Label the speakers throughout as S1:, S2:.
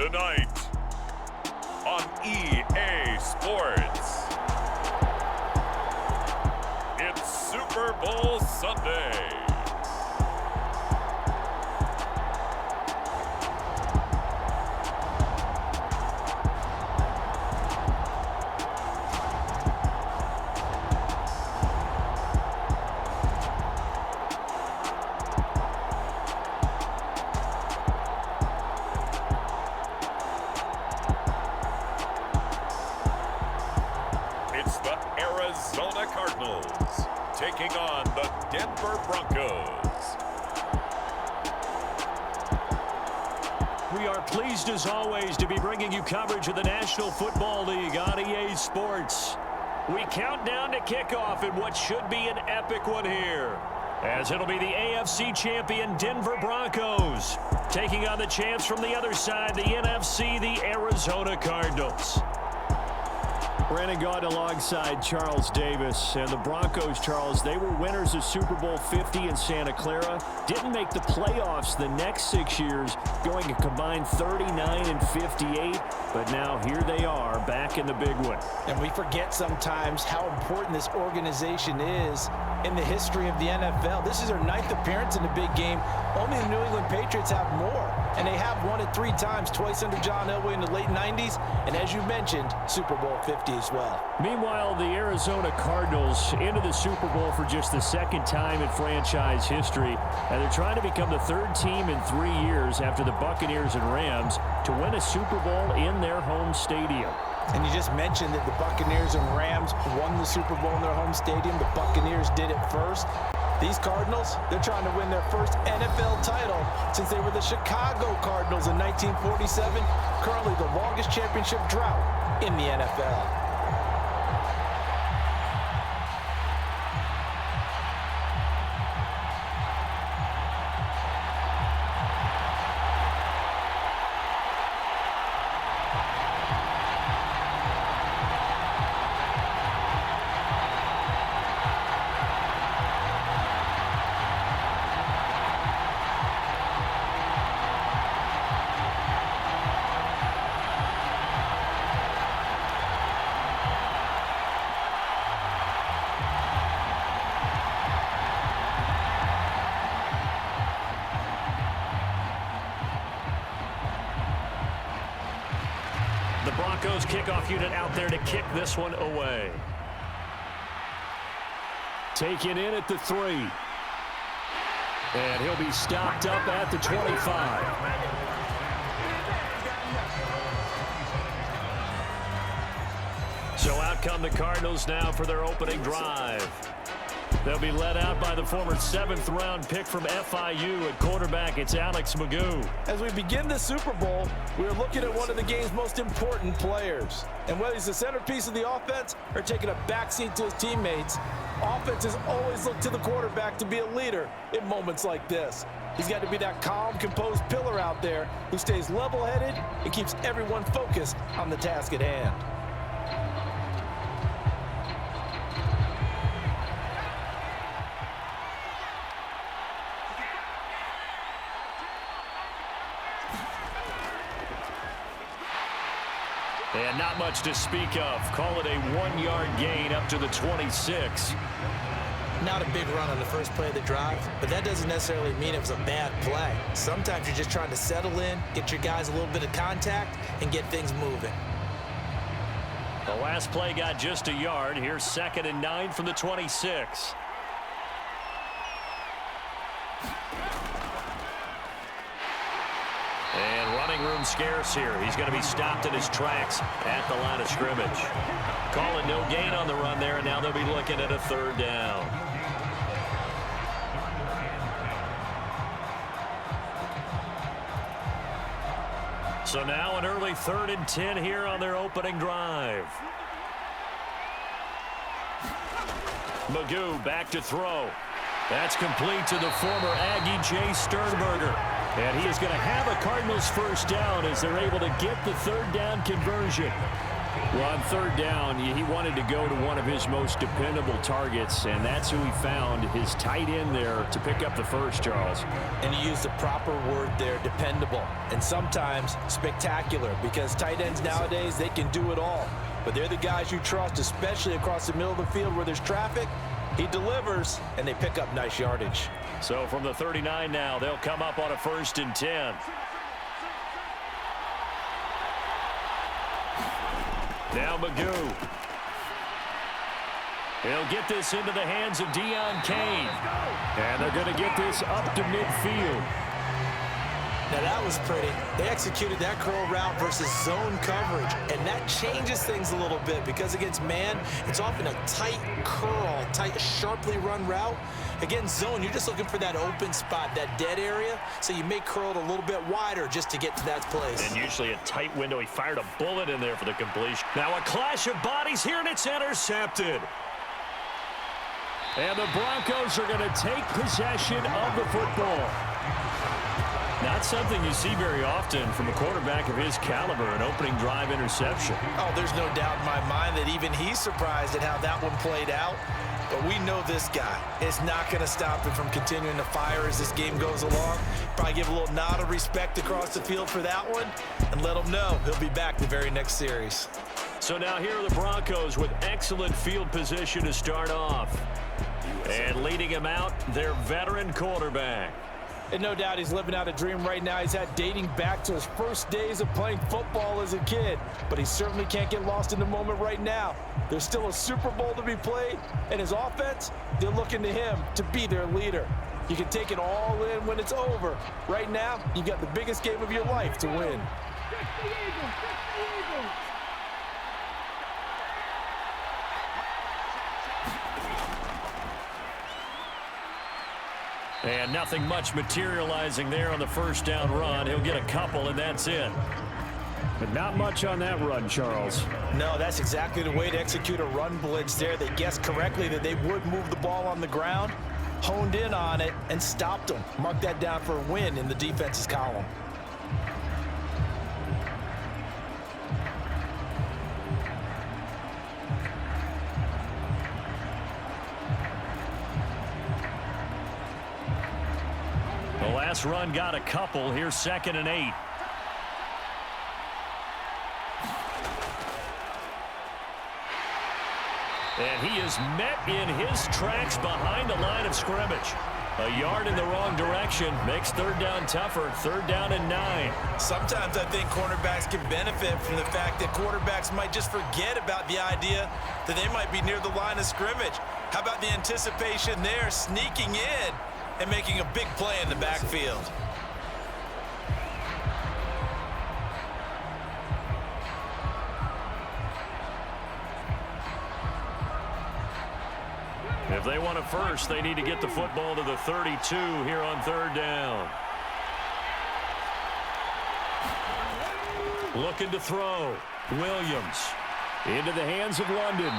S1: Tonight on EA Sports, it's Super Bowl Sunday. Cardinals taking on the Denver Broncos.
S2: We are pleased as always to be bringing you coverage of the National Football League on EA Sports. We count down to kickoff in what should be an epic one here, as it'll be the AFC champion Denver Broncos taking on the champs from the other side, the NFC, the Arizona Cardinals. Brandon Gaudin alongside Charles Davis. And the Broncos, Charles, they were winners of Super Bowl 50 in Santa Clara. Didn't make the playoffs the next 6 years, going a combined 39-58. But now here they are back in the big one.
S3: And we forget sometimes how important this organization is in the history of the NFL. This is their 9th appearance in the big game. Only the New England Patriots have more. And they have won it 3 times, twice under John Elway in the late 90s. And as you mentioned, Super Bowl 50 as well.
S2: Meanwhile, the Arizona Cardinals into the Super Bowl for just the 2nd time in franchise history. And they're trying to become the 3rd team in 3 years after the Buccaneers and Rams to win a Super Bowl in their home stadium.
S3: And you just mentioned that the Buccaneers and Rams won the Super Bowl in their home stadium. The Buccaneers did it first. These Cardinals, they're trying to win their first NFL title since they were the Chicago Cardinals in 1947, currently the longest championship drought in the NFL.
S2: The Broncos kickoff unit out there to kick this one away. Taken in at the 3. And he'll be stopped up at the 25. So out come the Cardinals now for their opening drive. They'll be led out by the former 7th-round pick from FIU at quarterback. It's Alex Magoo.
S3: As we begin the Super Bowl, we're looking at one of the game's most important players. And whether he's the centerpiece of the offense or taking a backseat to his teammates, offenses always look to the quarterback to be a leader in moments like this. He's got to be that calm, composed pillar out there who stays level-headed and keeps everyone focused on the task at hand.
S2: And not much to speak of. Call it a 1-yard gain up to the 26.
S3: Not a big run on the first play of the drive, but that doesn't necessarily mean it was a bad play. Sometimes you're just trying to settle in, get your guys a little bit of contact, and get things moving.
S2: The last play got just a yard. Here's 2nd and 9 from the 26. And running room scarce here. He's going to be stopped in his tracks at the line of scrimmage. Calling no gain on the run there, and now they'll be looking at a 3rd down. So now an early 3rd and 10 here on their opening drive. Magoo back to throw. That's complete to the former Aggie Jay Sternberger. And he is going to have a Cardinals first down as they're able to get the 3rd down conversion. Well, on third down, he wanted to go to one of his most dependable targets, and that's who he found, his tight end there, to pick up the first, Charles.
S3: And he used the proper word there, dependable, and sometimes spectacular, because tight ends nowadays, they can do it all. But they're the guys you trust, especially across the middle of the field where there's traffic. He delivers, and they pick up nice yardage.
S2: So from the 39 now, they'll come up on a 1st and 10. Now Magoo. He'll get this into the hands of Deion Kane. And they're going to get this up to midfield.
S3: Now that was pretty. They executed that curl route versus zone coverage, and that changes things a little bit because against man, it's often a tight curl, tight, sharply run route. Against zone, you're just looking for that open spot, that dead area, so you may curl it a little bit wider just to get to that place.
S2: And usually a tight window. He fired a bullet in there for the completion. Now a clash of bodies here, and it's intercepted. And the Broncos are going to take possession of the football. Not something you see very often from a quarterback of his caliber, an opening drive interception.
S3: Oh, there's no doubt in my mind that even he's surprised at how that one played out. But we know this guy is not going to stop him from continuing to fire as this game goes along. Probably give a little nod of respect across the field for that one and let him know he'll be back the very next series.
S2: So now here are the Broncos with excellent field position to start off. And leading him out, their veteran quarterback.
S3: And no doubt he's living out a dream right now. He's had dating back to his first days of playing football as a kid. But he certainly can't get lost in the moment right now. There's still a Super Bowl to be played. And his offense, they're looking to him to be their leader. You can take it all in when it's over. Right now, you got the biggest game of your life to win.
S2: And nothing much materializing there on the first down run. He'll get a couple, and that's it. But not much on that run, Charles.
S3: No, that's exactly the way to execute a run blitz there. They guessed correctly that they would move the ball on the ground, honed in on it, and stopped them. Mark that down for a win in the defense's column.
S2: The last run got a couple. Here's 2nd and 8. And he is met in his tracks behind the line of scrimmage. A yard in the wrong direction makes third down tougher. 3rd down and 9.
S3: Sometimes I think cornerbacks can benefit from the fact that quarterbacks might just forget about the idea that they might be near the line of scrimmage. How about the anticipation there, sneaking in and making a big play in the backfield?
S2: If they want a first, they need to get the football to the 32 here on 3rd down. Looking to throw. Williams into the hands of London.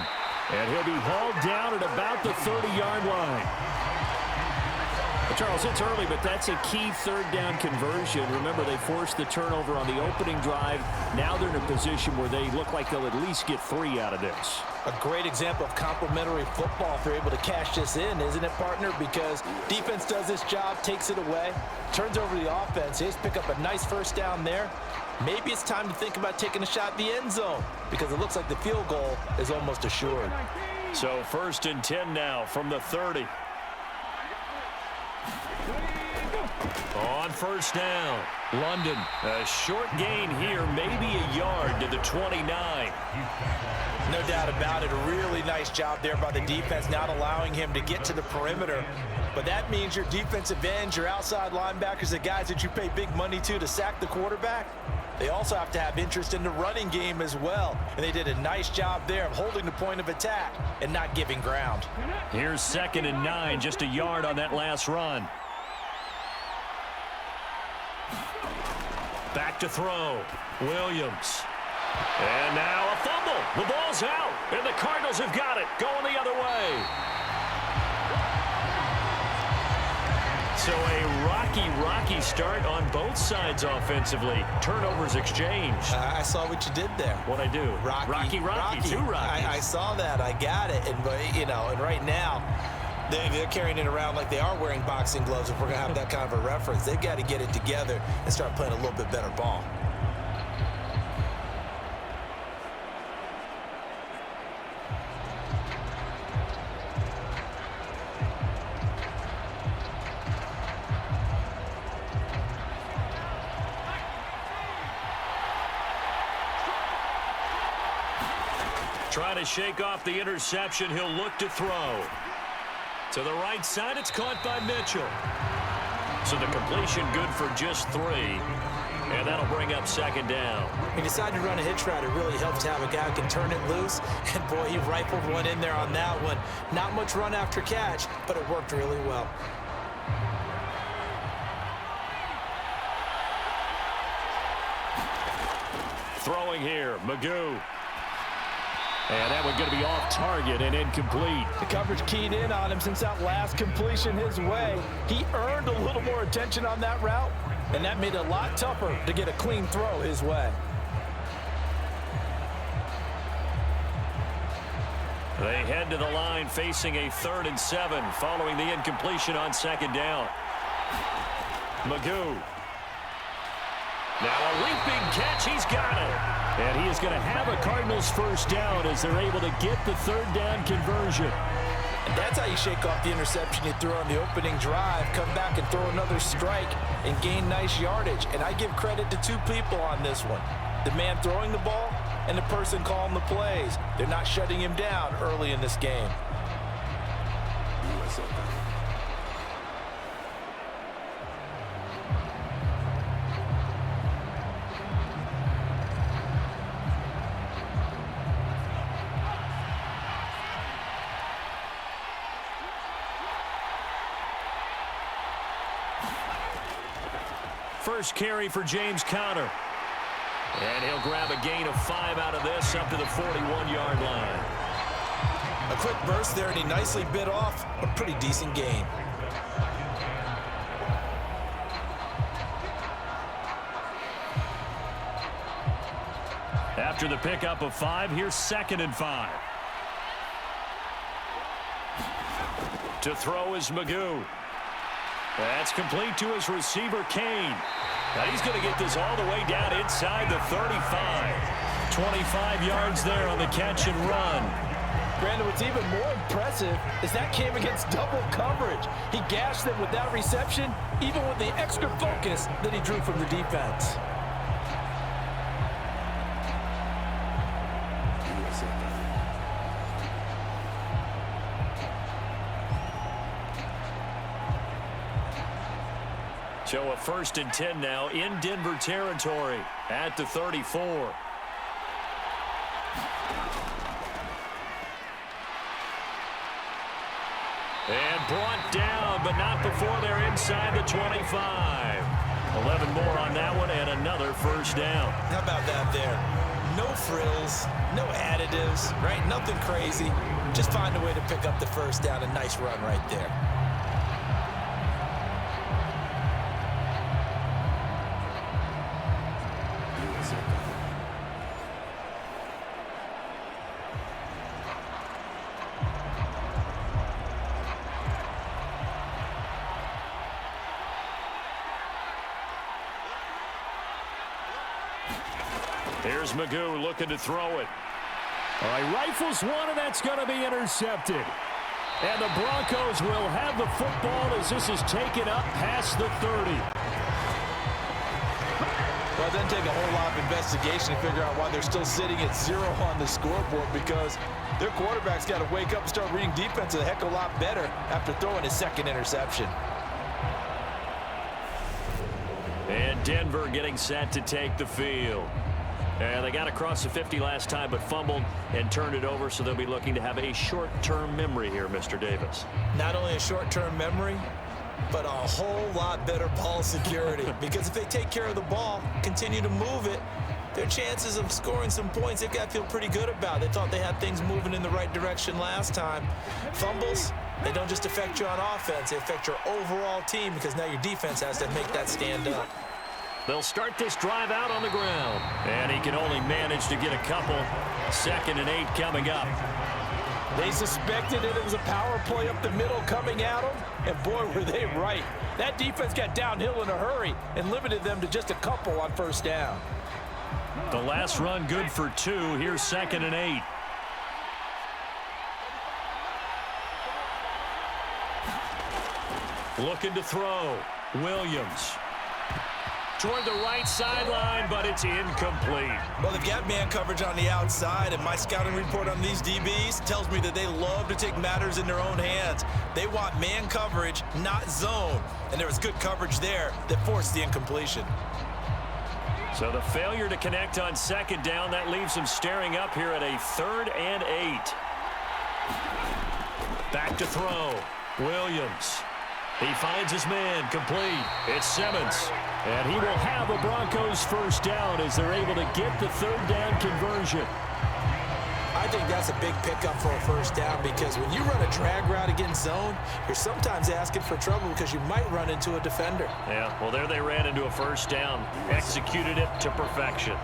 S2: And he'll be hauled down at about the 30-yard line. Charles, it's early, but that's a key 3rd down conversion. Remember, they forced the turnover on the opening drive. Now they're in a position where they look like they'll at least get 3 out of this.
S3: A great example of complementary football if they're able to cash this in, isn't it, partner? Because defense does this job, takes it away, turns over the offense. They just pick up a nice first down there. Maybe it's time to think about taking a shot at the end zone because it looks like the field goal is almost assured.
S2: So 1st and 10 now from the 30. On 1st down, London. A short gain here, maybe a yard to the 29.
S3: No doubt about it. A really nice job there by the defense, not allowing him to get to the perimeter. But that means your defensive ends, your outside linebackers, the guys that you pay big money to sack the quarterback, they also have to have interest in the running game as well. And they did a nice job there of holding the point of attack and not giving ground.
S2: Here's 2nd and 9, just a yard on that last run. Back to throw. Williams. And now a fumble. The ball's out. And the Cardinals have got it. Going the other way. So a rocky start on both sides offensively. Turnovers exchanged.
S3: I saw what you did there.
S2: What'd I do? Rocky. Two Rockies.
S3: I saw that. I got it. And right now, they're carrying it around like they are wearing boxing gloves. If we're going to have that kind of a reference, they've got to get it together and start playing a little bit better ball.
S2: Trying to shake off the interception. He'll look to throw. To the right side, it's caught by Mitchell. So the completion good for just 3. And that'll bring up second down.
S3: He decided to run a hitch route. It really helps to have a guy who can turn it loose. And, boy, he rifled one in there on that one. Not much run after catch, but it worked really well.
S2: Throwing here, Magoo. And that one going to be off target and incomplete.
S3: The coverage keyed in on him since that last completion his way. He earned a little more attention on that route, and that made it a lot tougher to get a clean throw his way.
S2: They head to the line facing a 3rd and 7 following the incompletion on second down. Magoo. Now a leaping catch. He's got it. And he is going to have a Cardinals first down as they're able to get the 3rd down conversion.
S3: And that's how you shake off the interception you threw on the opening drive, come back and throw another strike and gain nice yardage. And I give credit to 2 people on this one. The man throwing the ball and the person calling the plays. They're not shutting him down early in this game. USFL.
S2: First carry for James Conner. And he'll grab a gain of 5 out of this up to the 41-yard line.
S3: A quick burst there, and he nicely bit off a pretty decent gain.
S2: After the pickup of 5, here's 2nd and 5. To throw is Magoo. That's complete to his receiver, Kane. Now he's going to get this all the way down inside the 35. 25 yards there on the catch and run.
S3: Brandon, what's even more impressive is that came against double coverage. He gashed them with that reception, even with the extra focus that he drew from the defense.
S2: So a 1st and 10 now in Denver territory at the 34. And brought down, but not before they're inside the 25. 11 more on that one and another first down.
S3: How about that there? No frills, no additives, right? Nothing crazy. Just find a way to pick up the first down. A nice run right there.
S2: Here's Magoo looking to throw it. All right, rifles one, and that's going to be intercepted. And the Broncos will have the football as this is taken up past the 30.
S3: Well, it doesn't take a whole lot of investigation to figure out why they're still sitting at 0 on the scoreboard, because their quarterback's got to wake up and start reading defense a heck of a lot better after throwing his 2nd interception.
S2: And Denver getting set to take the field. And they got across the 50 last time, but fumbled and turned it over, so they'll be looking to have a short-term memory here, Mr. Davis.
S3: Not only a short-term memory, but a whole lot better ball security. Because if they take care of the ball, continue to move it, their chances of scoring some points, they've got to feel pretty good about. They thought they had things moving in the right direction last time. Fumbles, They don't just affect you on offense, they affect your overall team because now your defense has to make that stand up.
S2: They'll start this drive out on the ground. And he can only manage to get a couple. 2nd and 8 coming up.
S3: They suspected it was a power play up the middle coming at them, and boy, were they right. That defense got downhill in a hurry and limited them to just a couple on 1st down.
S2: The last run good for 2. Here's 2nd and 8. Looking to throw. Williams. Toward the right sideline, but it's incomplete.
S3: Well, they've got man coverage on the outside, and my scouting report on these DBs tells me that they love to take matters in their own hands. They want man coverage, not zone. And there was good coverage there that forced the incompletion.
S2: So the failure to connect on 2nd down, that leaves him staring up here at a 3rd and 8. Back to throw. Williams. He finds his man, complete. It's Simmons. And he will have a Broncos 1st down as they're able to get the 3rd down conversion.
S3: I think that's a big pickup for a 1st down because when you run a drag route against zone, you're sometimes asking for trouble because you might run into a defender.
S2: Yeah, well, there they ran into a 1st down. Executed it to perfection.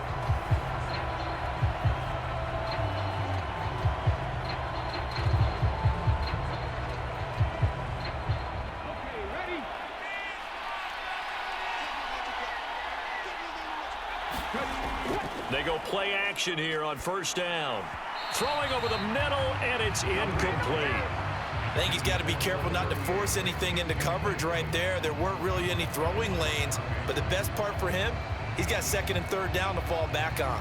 S2: They go play action here on 1st down. Throwing over the middle, and it's incomplete.
S3: I think he's got to be careful not to force anything into coverage right there. There weren't really any throwing lanes, but the best part for him, he's got 2nd and 3rd down to fall back on.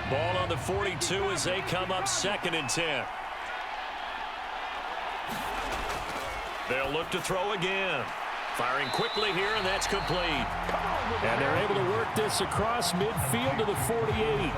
S2: Ball on the 42 as they come up 2nd and 10. They'll look to throw again. Firing quickly here, and that's complete. And they're able to work this across midfield to the 48.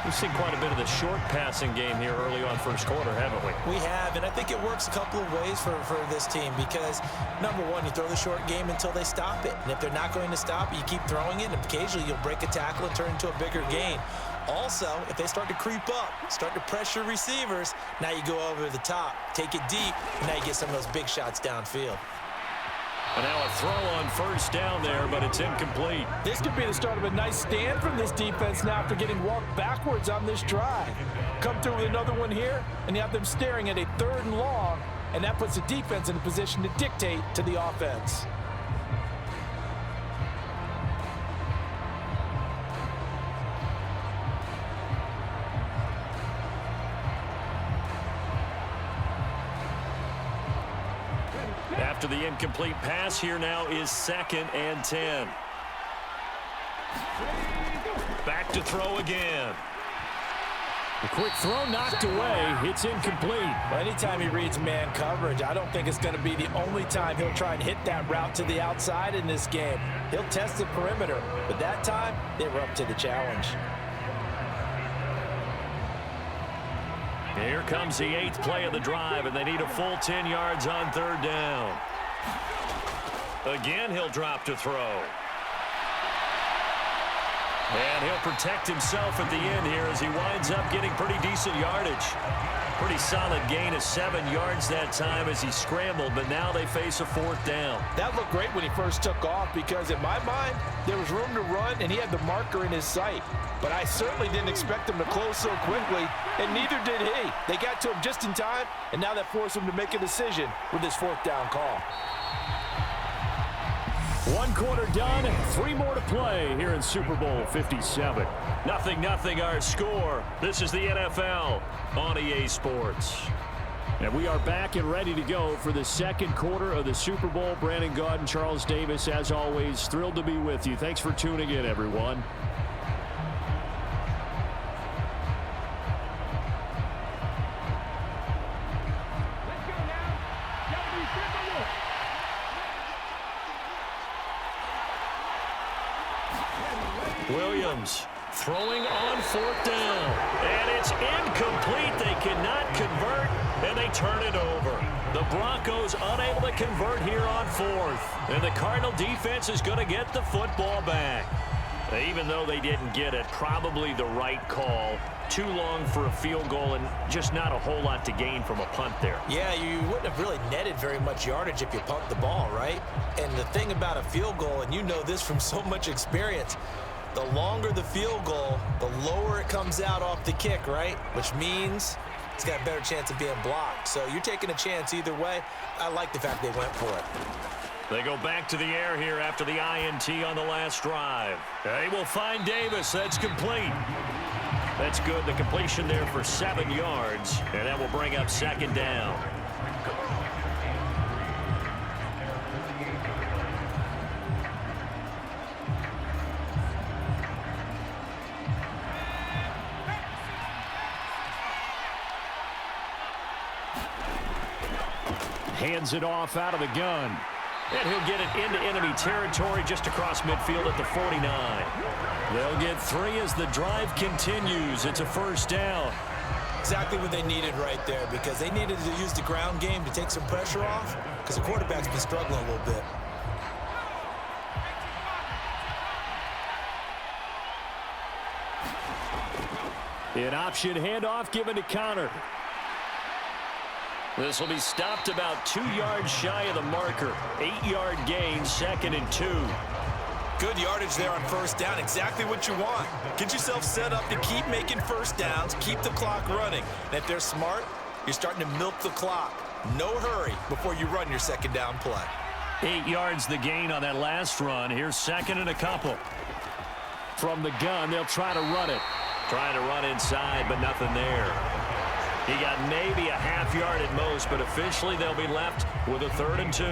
S2: We've seen quite a bit of the short passing game here early on 1st quarter, haven't we?
S3: We have, and I think it works a couple of ways for this team because, number one, you throw the short game until they stop it. And if they're not going to stop it, you keep throwing it, and occasionally you'll break a tackle and turn into a bigger gain. Also, if they start to creep up, start to pressure receivers, now you go over the top, take it deep, and now you get some of those big shots downfield.
S2: And now a throw on 1st down there, but it's incomplete.
S3: This could be the start of a nice stand from this defense now after getting walked backwards on this drive. Come through with another one here, and you have them staring at a 3rd and long, and that puts the defense in a position to dictate to the offense.
S2: After the incomplete pass, here now is 2nd and 10. Back to throw again. A quick throw knocked away. It's incomplete.
S3: Well, anytime he reads man coverage, I don't think it's going to be the only time he'll try and hit that route to the outside in this game. He'll test the perimeter, but that time they were up to the challenge.
S2: Here comes the 8th play of the drive, and they need a full 10 yards on 3rd down. Again, he'll drop to throw. And he'll protect himself at the end here as he winds up getting pretty decent yardage. Pretty solid gain of 7 yards that time as he scrambled, but now they face a 4th down.
S3: That looked great when he first took off because in my mind, there was room to run and he had the marker in his sight. But I certainly didn't expect him to close so quickly, and neither did he. They got to him just in time, and now that forced him to make a decision with his 4th down call.
S2: 1 quarter done, 3 more to play here in Super Bowl 57. 0-0 our score. This is the NFL on EA Sports. And we are back and ready to go for the 2nd quarter of the Super Bowl. Brandon Gaud and Charles Davis, as always, thrilled to be with you. Thanks for tuning in, everyone. Williams throwing on 4th down, and it's incomplete. They cannot convert, and they turn it over. The Broncos unable to convert here on 4th, and the Cardinal defense is going to get the football back. Even though they didn't get it, probably the right call. Too long for a field goal and just not a whole lot to gain from a punt there.
S3: Yeah, you wouldn't have really netted very much yardage if you pumped the ball, right? And the thing about a field goal, and you know this from so much experience, the longer the field goal, the lower it comes out off the kick, right? Which means it's got a better chance of being blocked. So you're taking a chance either way. I like the fact they went for it.
S2: They go back to the air here after the INT on the last drive. They will find Davis. That's complete. That's good. The completion there for 7 yards, and that will bring up second down. Hands it off out of the gun. And he'll get it into enemy territory just across midfield at the 49. They'll get 3 as the drive continues. It's a first down.
S3: Exactly what they needed right there, because they needed to use the ground game to take some pressure off, because the quarterback's been struggling a little bit.
S2: An option handoff given to Connor. This will be stopped about 2 yards shy of the marker. 8-yard gain, 2nd and 2.
S3: Good yardage there on first down. Exactly what you want. Get yourself set up to keep making first downs, keep the clock running. And if they're smart, you're starting to milk the clock. No hurry before you run your second down play.
S2: 8 yards the gain on that last run. Here's 2nd and a couple. From the gun, they'll try to run it. Trying to run inside, but nothing there. He got maybe a half yard at most, but officially they'll be left with a 3rd and 2.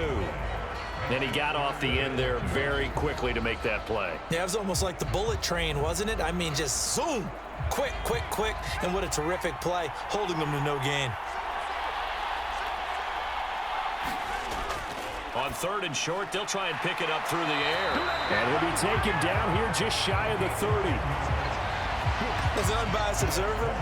S2: And he got off the end there very quickly to make that play.
S3: Yeah, it was almost like the bullet train, wasn't it? I mean, just zoom, quick, quick, quick, and what a terrific play, holding them to no gain.
S2: On 3rd and short, they'll try and pick it up through the air. And he'll be taken down here just shy of the 30.
S3: As an unbiased observer,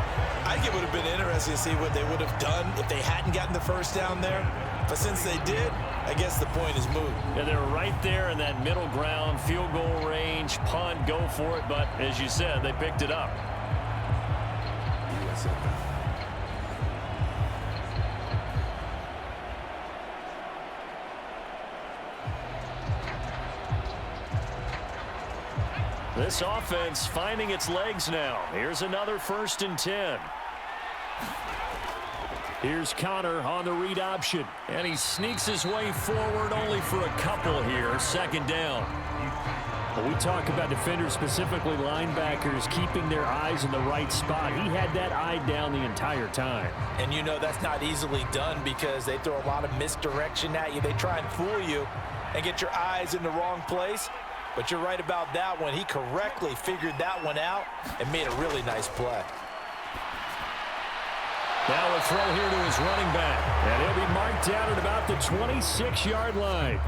S3: I think it would have been interesting to see what they would have done if they hadn't gotten the first down there. But since they did, I guess the point is moot.
S2: Yeah, they're right there in that middle ground, field goal range, punt, go for it. But as you said, they picked it up.
S4: USFL.
S2: This offense finding its legs now. Here's another 1st and 10. Here's Connor on the read option. And he sneaks his way forward only for a couple here. 2nd down. When we talk about defenders, specifically linebackers, keeping their eyes in the right spot. He had that eye down the entire time.
S3: And you know that's not easily done because they throw a lot of misdirection at you. They try and fool you and get your eyes in the wrong place. But you're right about that one. He correctly figured that one out and made a really nice play.
S2: Now a throw here to his running back. And he'll be marked down at about the 26-yard line.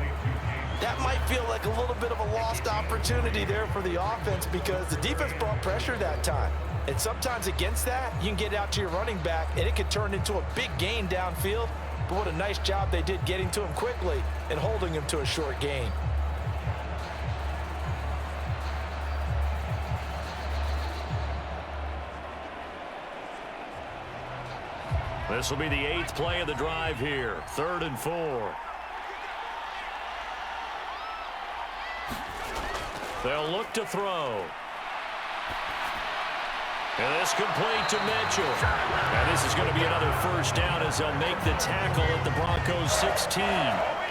S3: That might feel like a little bit of a lost opportunity there for the offense because the defense brought pressure that time. And sometimes against that, you can get out to your running back, and it could turn into a big gain downfield. But what a nice job they did getting to him quickly and holding him to a short gain.
S2: This will be the 8th play of the drive here. 3rd and 4. They'll look to throw. And this complete to Mitchell. And this is going to be another first down as they'll make the tackle at the Broncos 16.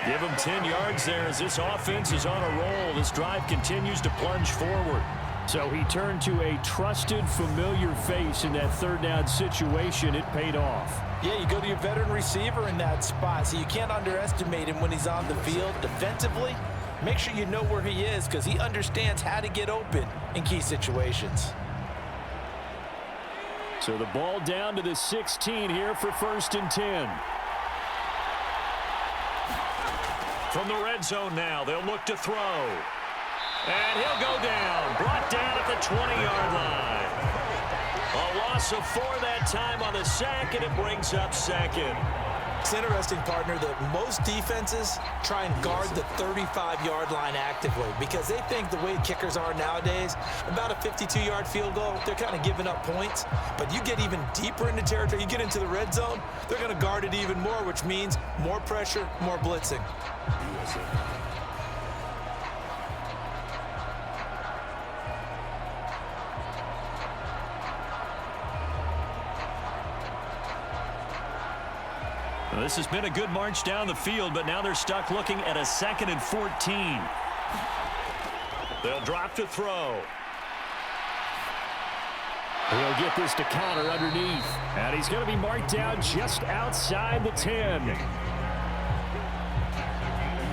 S2: Give them 10 yards there as this offense is on a roll. This drive continues to plunge forward. So he turned to a trusted, familiar face in that 3rd down situation. It paid off.
S3: Yeah, you go to your veteran receiver in that spot, so you can't underestimate him when he's on the field defensively. Make sure you know where he is because he understands how to get open in key situations.
S2: So the ball down to the 16 here for 1st and 10. From the red zone now, they'll look to throw. And he'll go down, brought down at the 20-yard line. A loss of 4 that time on the sack, and it brings up 2nd.
S3: It's interesting, partner, that most defenses try and guard the 35-yard line actively because they think the way kickers are nowadays, about a 52-yard field goal, they're kind of giving up points. But you get even deeper into territory, you get into the red zone, they're going to guard it even more, which means more pressure, more blitzing.
S2: Well, this has been a good march down the field, but now they're stuck looking at a 2nd and 14. They'll drop to throw. He'll get this to counter underneath. And he's going to be marked down just outside the 10.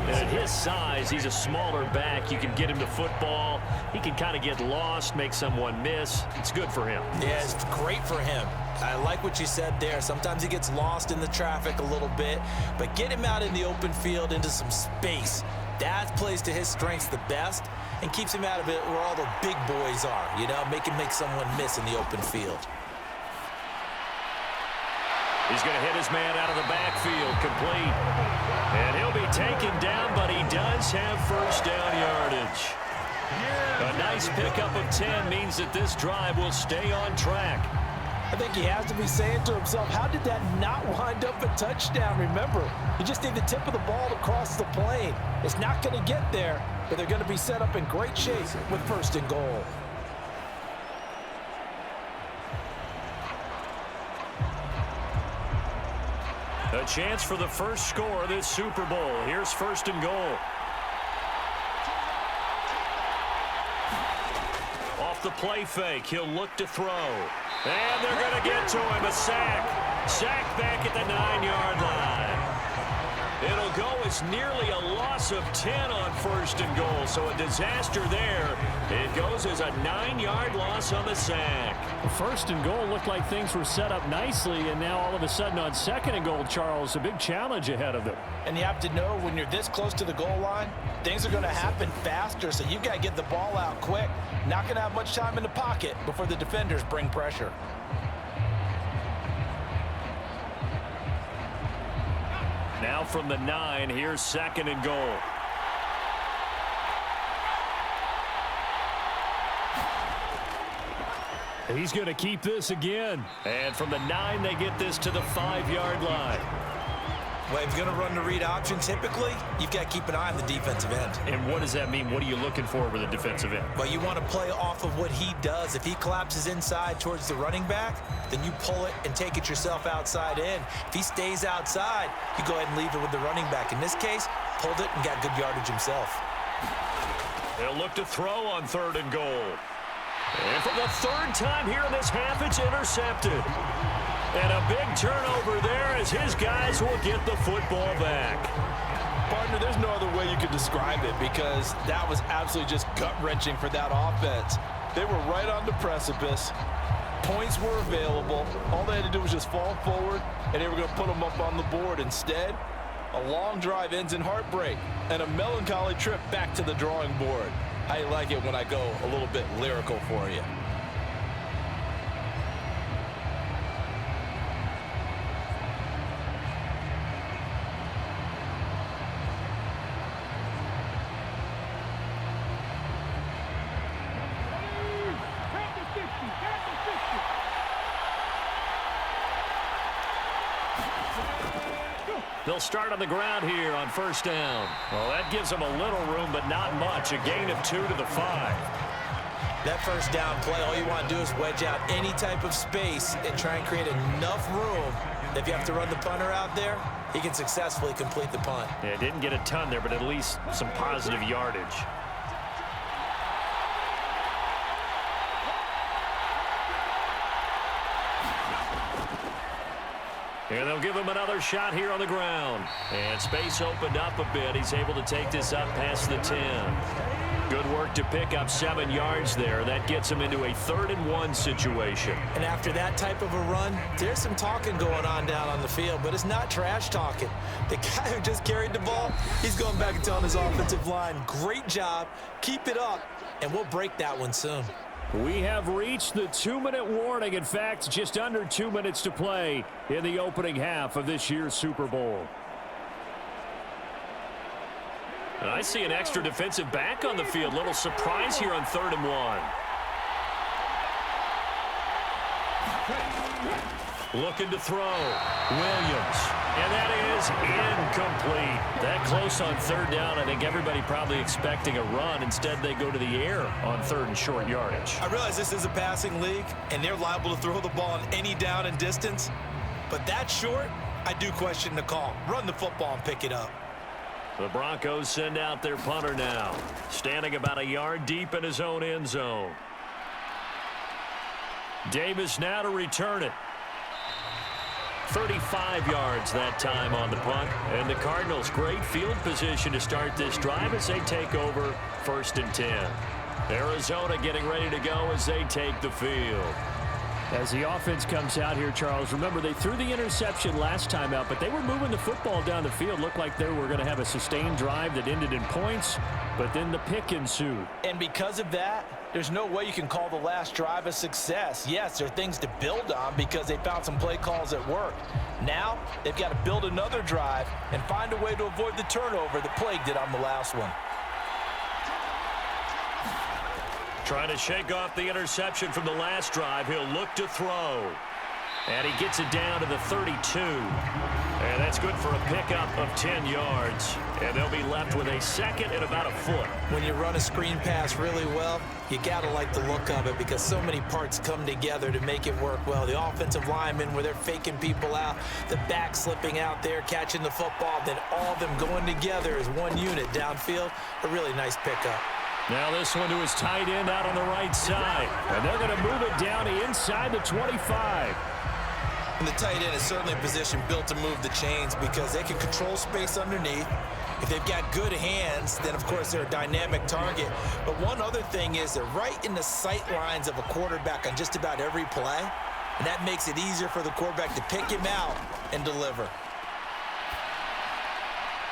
S2: And at his size, he's a smaller back. You can get him to football. He can kind of get lost, make someone miss. It's good for him.
S3: Yeah, it's great for him. I like what you said there. Sometimes he gets lost in the traffic a little bit, but get him out in the open field into some space. That plays to his strengths the best and keeps him out of it where all the big boys are, you know, make someone miss in the open field.
S2: He's going to hit his man out of the backfield, complete. And he'll be taken down, but he does have first down yardage. A nice pickup of 10 means that this drive will stay on track.
S3: I think he has to be saying to himself, how did that not wind up a touchdown? Remember, you just need the tip of the ball to cross the plane. It's not going to get there, but they're going to be set up in great shape with 1st and goal.
S2: A chance for the first score of this Super Bowl. Here's 1st and goal. Off the play fake, he'll look to throw. And they're going to get to him, a sack. Sack back at the 9-yard line. It'll go as nearly a loss of 10 on 1st and goal, so a disaster there. It goes as a 9-yard loss on the sack.
S4: 1st and goal looked like things were set up nicely, and now all of a sudden on 2nd and goal, Charles, a big challenge ahead of them.
S3: And you have to know when you're this close to the goal line, things are going to happen faster, so you've got to get the ball out quick. Not going to have much time in the pocket before the defenders bring pressure.
S2: Now from the 9, here's 2nd and goal. He's going to keep this again. And from the 9, they get this to the 5-yard line.
S3: Well, if you're going to run the read option, typically, you've got to keep an eye on the defensive end.
S2: And what does that mean? What are you looking for with a defensive end?
S3: Well, you want to play off of what he does. If he collapses inside towards the running back, then you pull it and take it yourself outside in. If he stays outside, you go ahead and leave it with the running back. In this case, pulled it and got good yardage himself.
S2: They'll look to throw on 3rd and goal. And for the 3rd time here in this half, it's intercepted. And a big turnover there as his guys will get the football back.
S3: Partner, there's no other way you could describe it because that was absolutely just gut-wrenching for that offense. They were right on the precipice. Points were available. All they had to do was just fall forward, and they were going to put them up on the board. Instead, a long drive ends in heartbreak and a melancholy trip back to the drawing board. How you like it when I go a little bit lyrical for you?
S2: They'll start on the ground here on 1st down. Well, that gives them a little room, but not much. A gain of 2 to the 5.
S3: That 1st down play, all you want to do is wedge out any type of space and try and create enough room that if you have to run the punter out there, he can successfully complete the punt.
S2: Yeah, didn't get a ton there, but at least some positive yardage. And they'll give him another shot here on the ground. And space opened up a bit. He's able to take this up past the 10. Good work to pick up 7 yards there. That gets him into a 3rd and 1 situation.
S3: And after that type of a run, there's some talking going on down on the field, but it's not trash talking. The guy who just carried the ball, he's going back and telling his offensive line, great job, keep it up, and we'll break that one soon.
S2: We have reached the 2-minute warning. In fact, just under 2 minutes to play in the opening half of this year's Super Bowl. And I see an extra defensive back on the field. Little surprise here on 3rd and 1. Looking to throw. Williams. And that is incomplete. That close on 3rd down. I think everybody probably expecting a run. Instead, they go to the air on 3rd and short yardage.
S3: I realize this is a passing league, and they're liable to throw the ball on any down and distance. But that short, I do question the call. Run the football and pick it up.
S2: The Broncos send out their punter now. Standing about a yard deep in his own end zone. Davis now to return it. 35 yards that time on the punt. And the Cardinals, great field position to start this drive as they take over 1st and 10. Arizona getting ready to go as they take the field.
S4: As the offense comes out here, Charles, remember they threw the interception last time out, but they were moving the football down the field. Looked like they were going to have a sustained drive that ended in points, but then the pick ensued.
S3: And because of that, there's no way you can call the last drive a success. Yes, there are things to build on because they found some play calls that worked. Now, they've got to build another drive and find a way to avoid the turnover that plagued it on the last one.
S2: Trying to shake off the interception from the last drive. He'll look to throw. And he gets it down to the 32. And that's good for a pickup of 10 yards. And they'll be left with a second and about a foot.
S3: When you run a screen pass really well, you got to like the look of it because so many parts come together to make it work well. The offensive linemen where they're faking people out, the back slipping out there, catching the football, then all of them going together as one unit downfield. A really nice pickup.
S2: Now this one to his tight end out on the right side. And they're going to move it down inside the 25.
S3: And the tight end is certainly a position built to move the chains because they can control space underneath. If they've got good hands, then of course they're a dynamic target. But one other thing is they're right in the sight lines of a quarterback on just about every play. And that makes it easier for the quarterback to pick him out and deliver.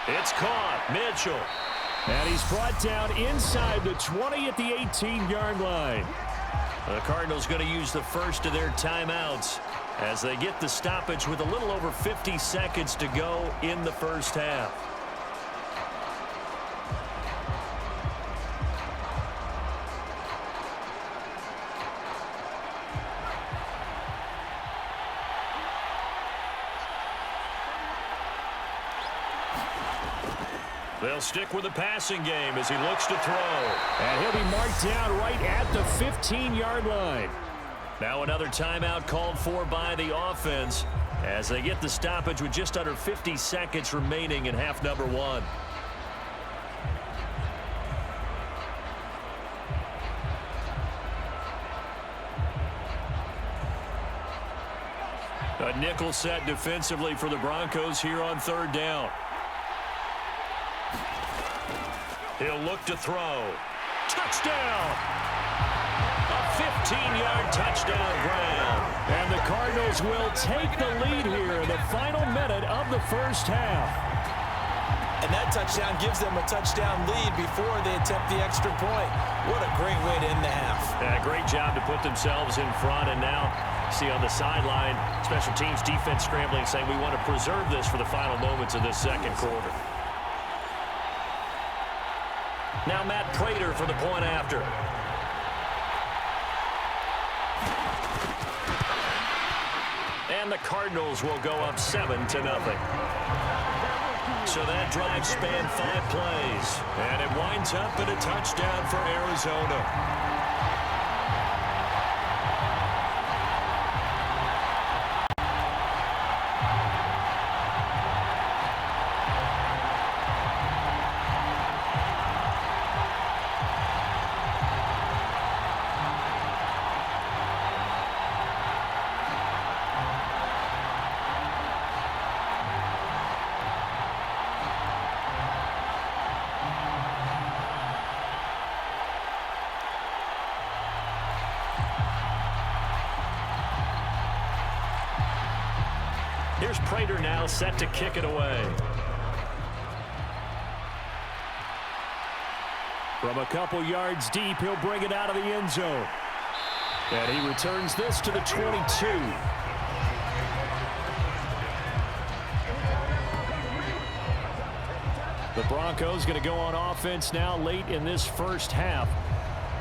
S2: It's caught. Mitchell.
S4: And he's brought down inside the 20 at the 18-yard line.
S2: The Cardinals going to use the first of their timeouts as they get the stoppage with a little over 50 seconds to go in the first half. They'll stick with the passing game as he looks to throw.
S4: And he'll be marked down right at the 15-yard line.
S2: Now another timeout called for by the offense as they get the stoppage with just under 50 seconds remaining in half number 1. A nickel set defensively for the Broncos here on 3rd down. He'll look to throw. Touchdown! A 15-yard touchdown grab.
S4: And the Cardinals will take the lead here in the final minute of the first half.
S3: And that touchdown gives them a touchdown lead before they attempt the extra point. What a great way to end the half.
S2: Yeah, great job to put themselves in front. And now, see on the sideline, special teams defense scrambling, saying we want to preserve this for the final moments of this second quarter. Now Matt Prater for the point after. And the Cardinals will go up 7-0. So that drive spanned 5 plays. And it winds up in a touchdown for Arizona. Here's Prater now set to kick it away.
S4: From a couple yards deep, he'll bring it out of the end zone.
S2: And he returns this to the 22. The Broncos going to go on offense now late in this first half.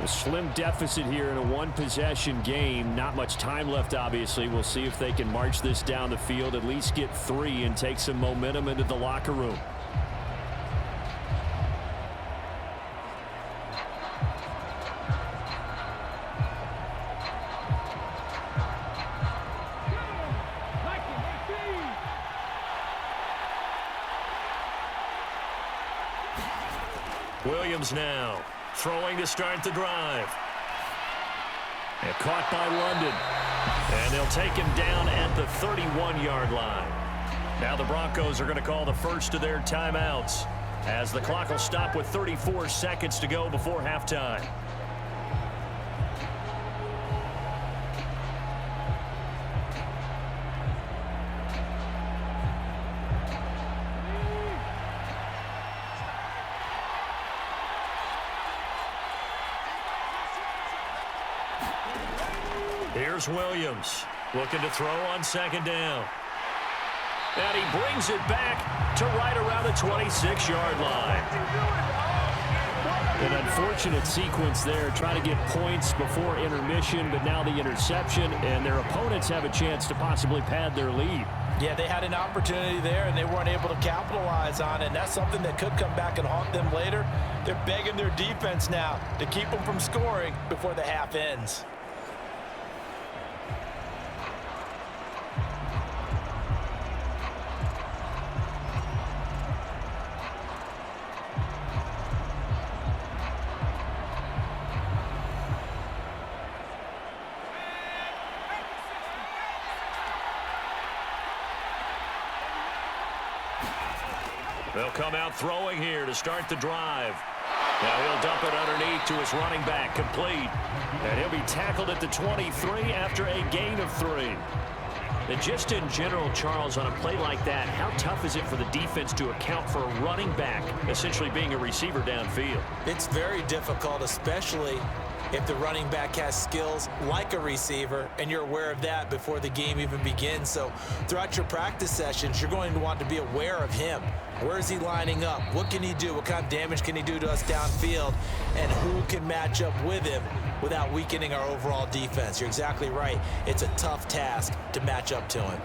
S2: A slim deficit here in a one-possession game. Not much time left, obviously. We'll see if they can march this down the field, at least get 3 and take some momentum into the locker room. Williams now throwing to start the drive. And caught by London. And they'll take him down at the 31-yard line. Now the Broncos are going to call the first of their timeouts as the clock will stop with 34 seconds to go before halftime. Here's Williams looking to throw on second down. And he brings it back to right around the 26-yard line. An unfortunate sequence there, trying to get points before intermission, but now the interception, and their opponents have a chance to possibly pad their lead.
S3: Yeah, they had an opportunity there, and they weren't able to capitalize on it. And that's something that could come back and haunt them later. They're begging their defense now to keep them from scoring before the half ends.
S2: They'll come out throwing here to start the drive. Now he'll dump it underneath to his running back, complete. And he'll be tackled at the 23 after a gain of 3. And just in general, Charles, on a play like that, how tough is it for the defense to account for a running back essentially being a receiver downfield?
S3: It's very difficult, especially if the running back has skills like a receiver, and you're aware of that before the game even begins. So throughout your practice sessions, you're going to want to be aware of him. Where is he lining up? What can he do? What kind of damage can he do to us downfield? And who can match up with him without weakening our overall defense? You're exactly right. It's a tough task to match up to him.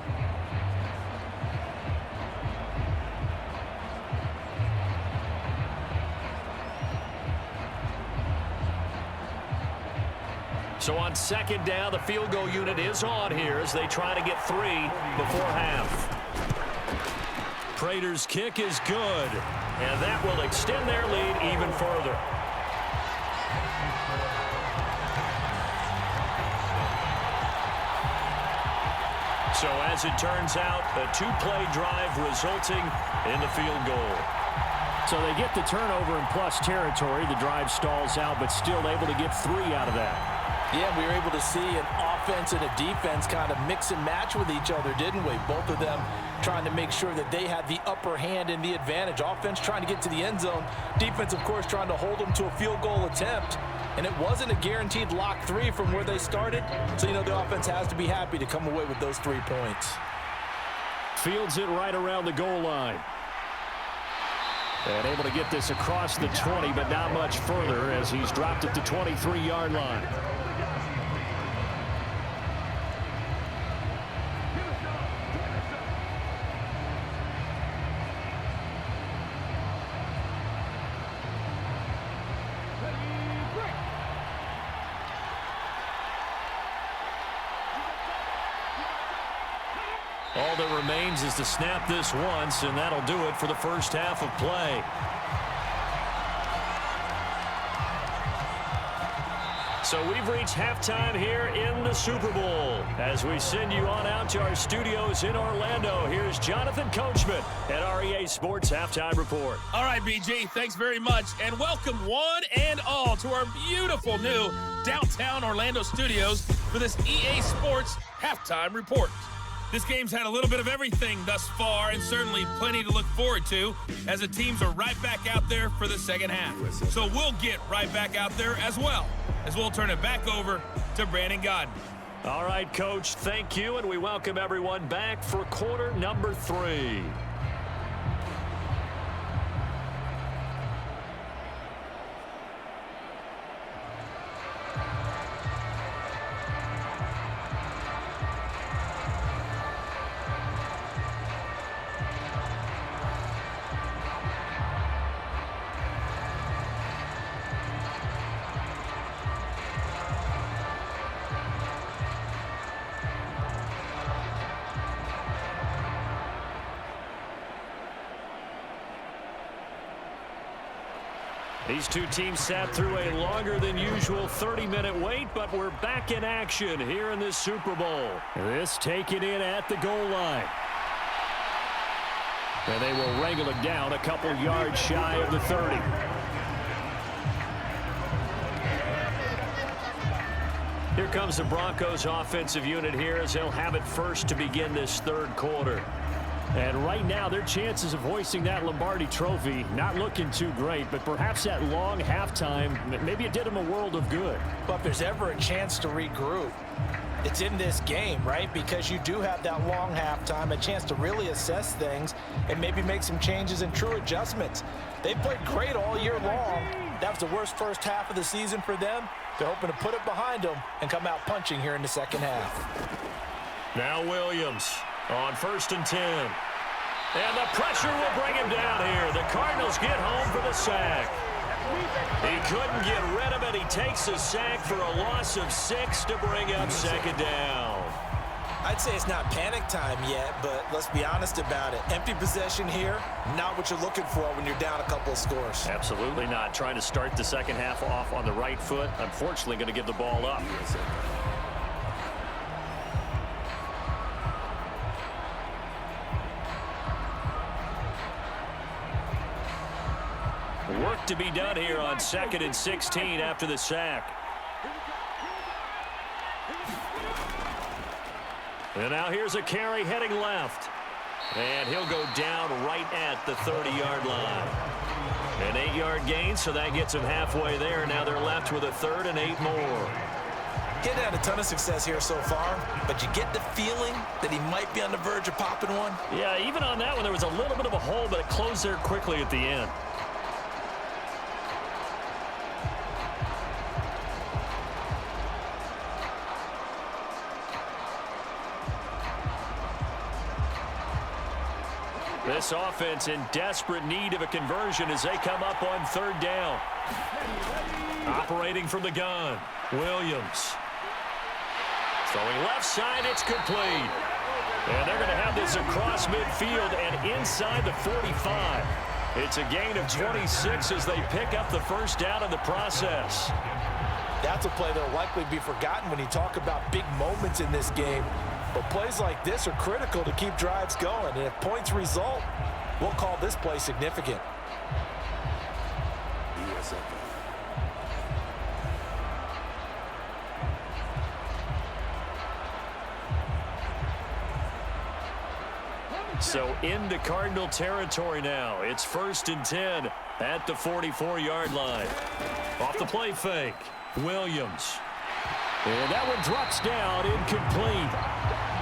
S2: So on second down, the field goal unit is on here as they try to get 3 before half. Prater's kick is good, and that will extend their lead even further. So as it turns out, a 2-play drive resulting in the field goal. So they get the turnover in plus territory. The drive stalls out, but still able to get 3 out of that.
S3: Yeah, we were able to see an offense and a defense kind of mix and match with each other, didn't we? Both of them trying to make sure that they had the upper hand and the advantage. Offense trying to get to the end zone. Defense, of course, trying to hold them to a field goal attempt. And it wasn't a guaranteed lock 3 from where they started. So, you know, the offense has to be happy to come away with those 3 points.
S2: Fields it right around the goal line. And able to get this across the 20, but not much further as he's dropped at the 23-yard line. All that remains is to snap this once, and that'll do it for the first half of play. So we've reached halftime here in the Super Bowl. As we send you on out to our studios in Orlando, here's Jonathan Coachman at REA Sports Halftime Report.
S5: All right, BG, thanks very much. And welcome one and all to our beautiful new downtown Orlando studios for this EA Sports Halftime Report. This game's had a little bit of everything thus far, and certainly plenty to look forward to as the teams are right back out there for the second half. So we'll get right back out there as well, as we'll turn it back over to to Brandon Godden.
S2: All right, Coach, thank you, and we welcome everyone back for quarter number 3. These two teams sat through a longer than usual 30-minute wait, but we're back in action here in this Super Bowl. This taken in at the goal line. And they will wrangle it down a couple yards shy of the 30. Here comes the Broncos offensive unit here as they'll have it first to begin this third quarter. And right now, their chances of hoisting that Lombardi trophy not looking too great, but perhaps that long halftime, maybe it did them a world of good.
S3: But if there's ever a chance to regroup, it's in this game, right? Because you do have that long halftime, a chance to really assess things and maybe make some changes and true adjustments. They played great all year long. That was the worst first half of the season for them. They're hoping to put it behind them and come out punching here in the second half.
S2: Now Williams on 1st and 10. And the pressure will bring him down here. The Cardinals get home for the sack. He couldn't get rid of it. He takes a sack for a loss of 6 to bring up second down.
S3: I'd say it's not panic time yet, but let's be honest about it. Empty possession here, not what you're looking for when you're down a couple of scores.
S2: Absolutely not. Trying to start the second half off on the right foot. Unfortunately, going to give the ball up. Work to be done here on 2nd and 16 after the sack. And now here's a carry heading left. And he'll go down right at the 30-yard line. An 8-yard gain, so that gets him halfway there. Now they're left with a 3rd and 8 more.
S3: Getting had a ton of success here so far, but you get the feeling that he might be on the verge of popping one.
S2: Yeah, even on that one, there was a little bit of a hole, but it closed there quickly at the end. This offense in desperate need of a conversion as they come up on 3rd down. Operating from the gun, Williams. Throwing left side, it's complete. And they're going to have this across midfield and inside the 45. It's a gain of 26 as they pick up the first down in the process.
S3: That's a play that will likely be forgotten when you talk about big moments in this game. But plays like this are critical to keep drives going. And if points result, we'll call this play significant. USFL.
S2: So into Cardinal territory now. It's 1st and 10 at the 44-yard line. Off the play fake, Williams. And that one drops down, incomplete.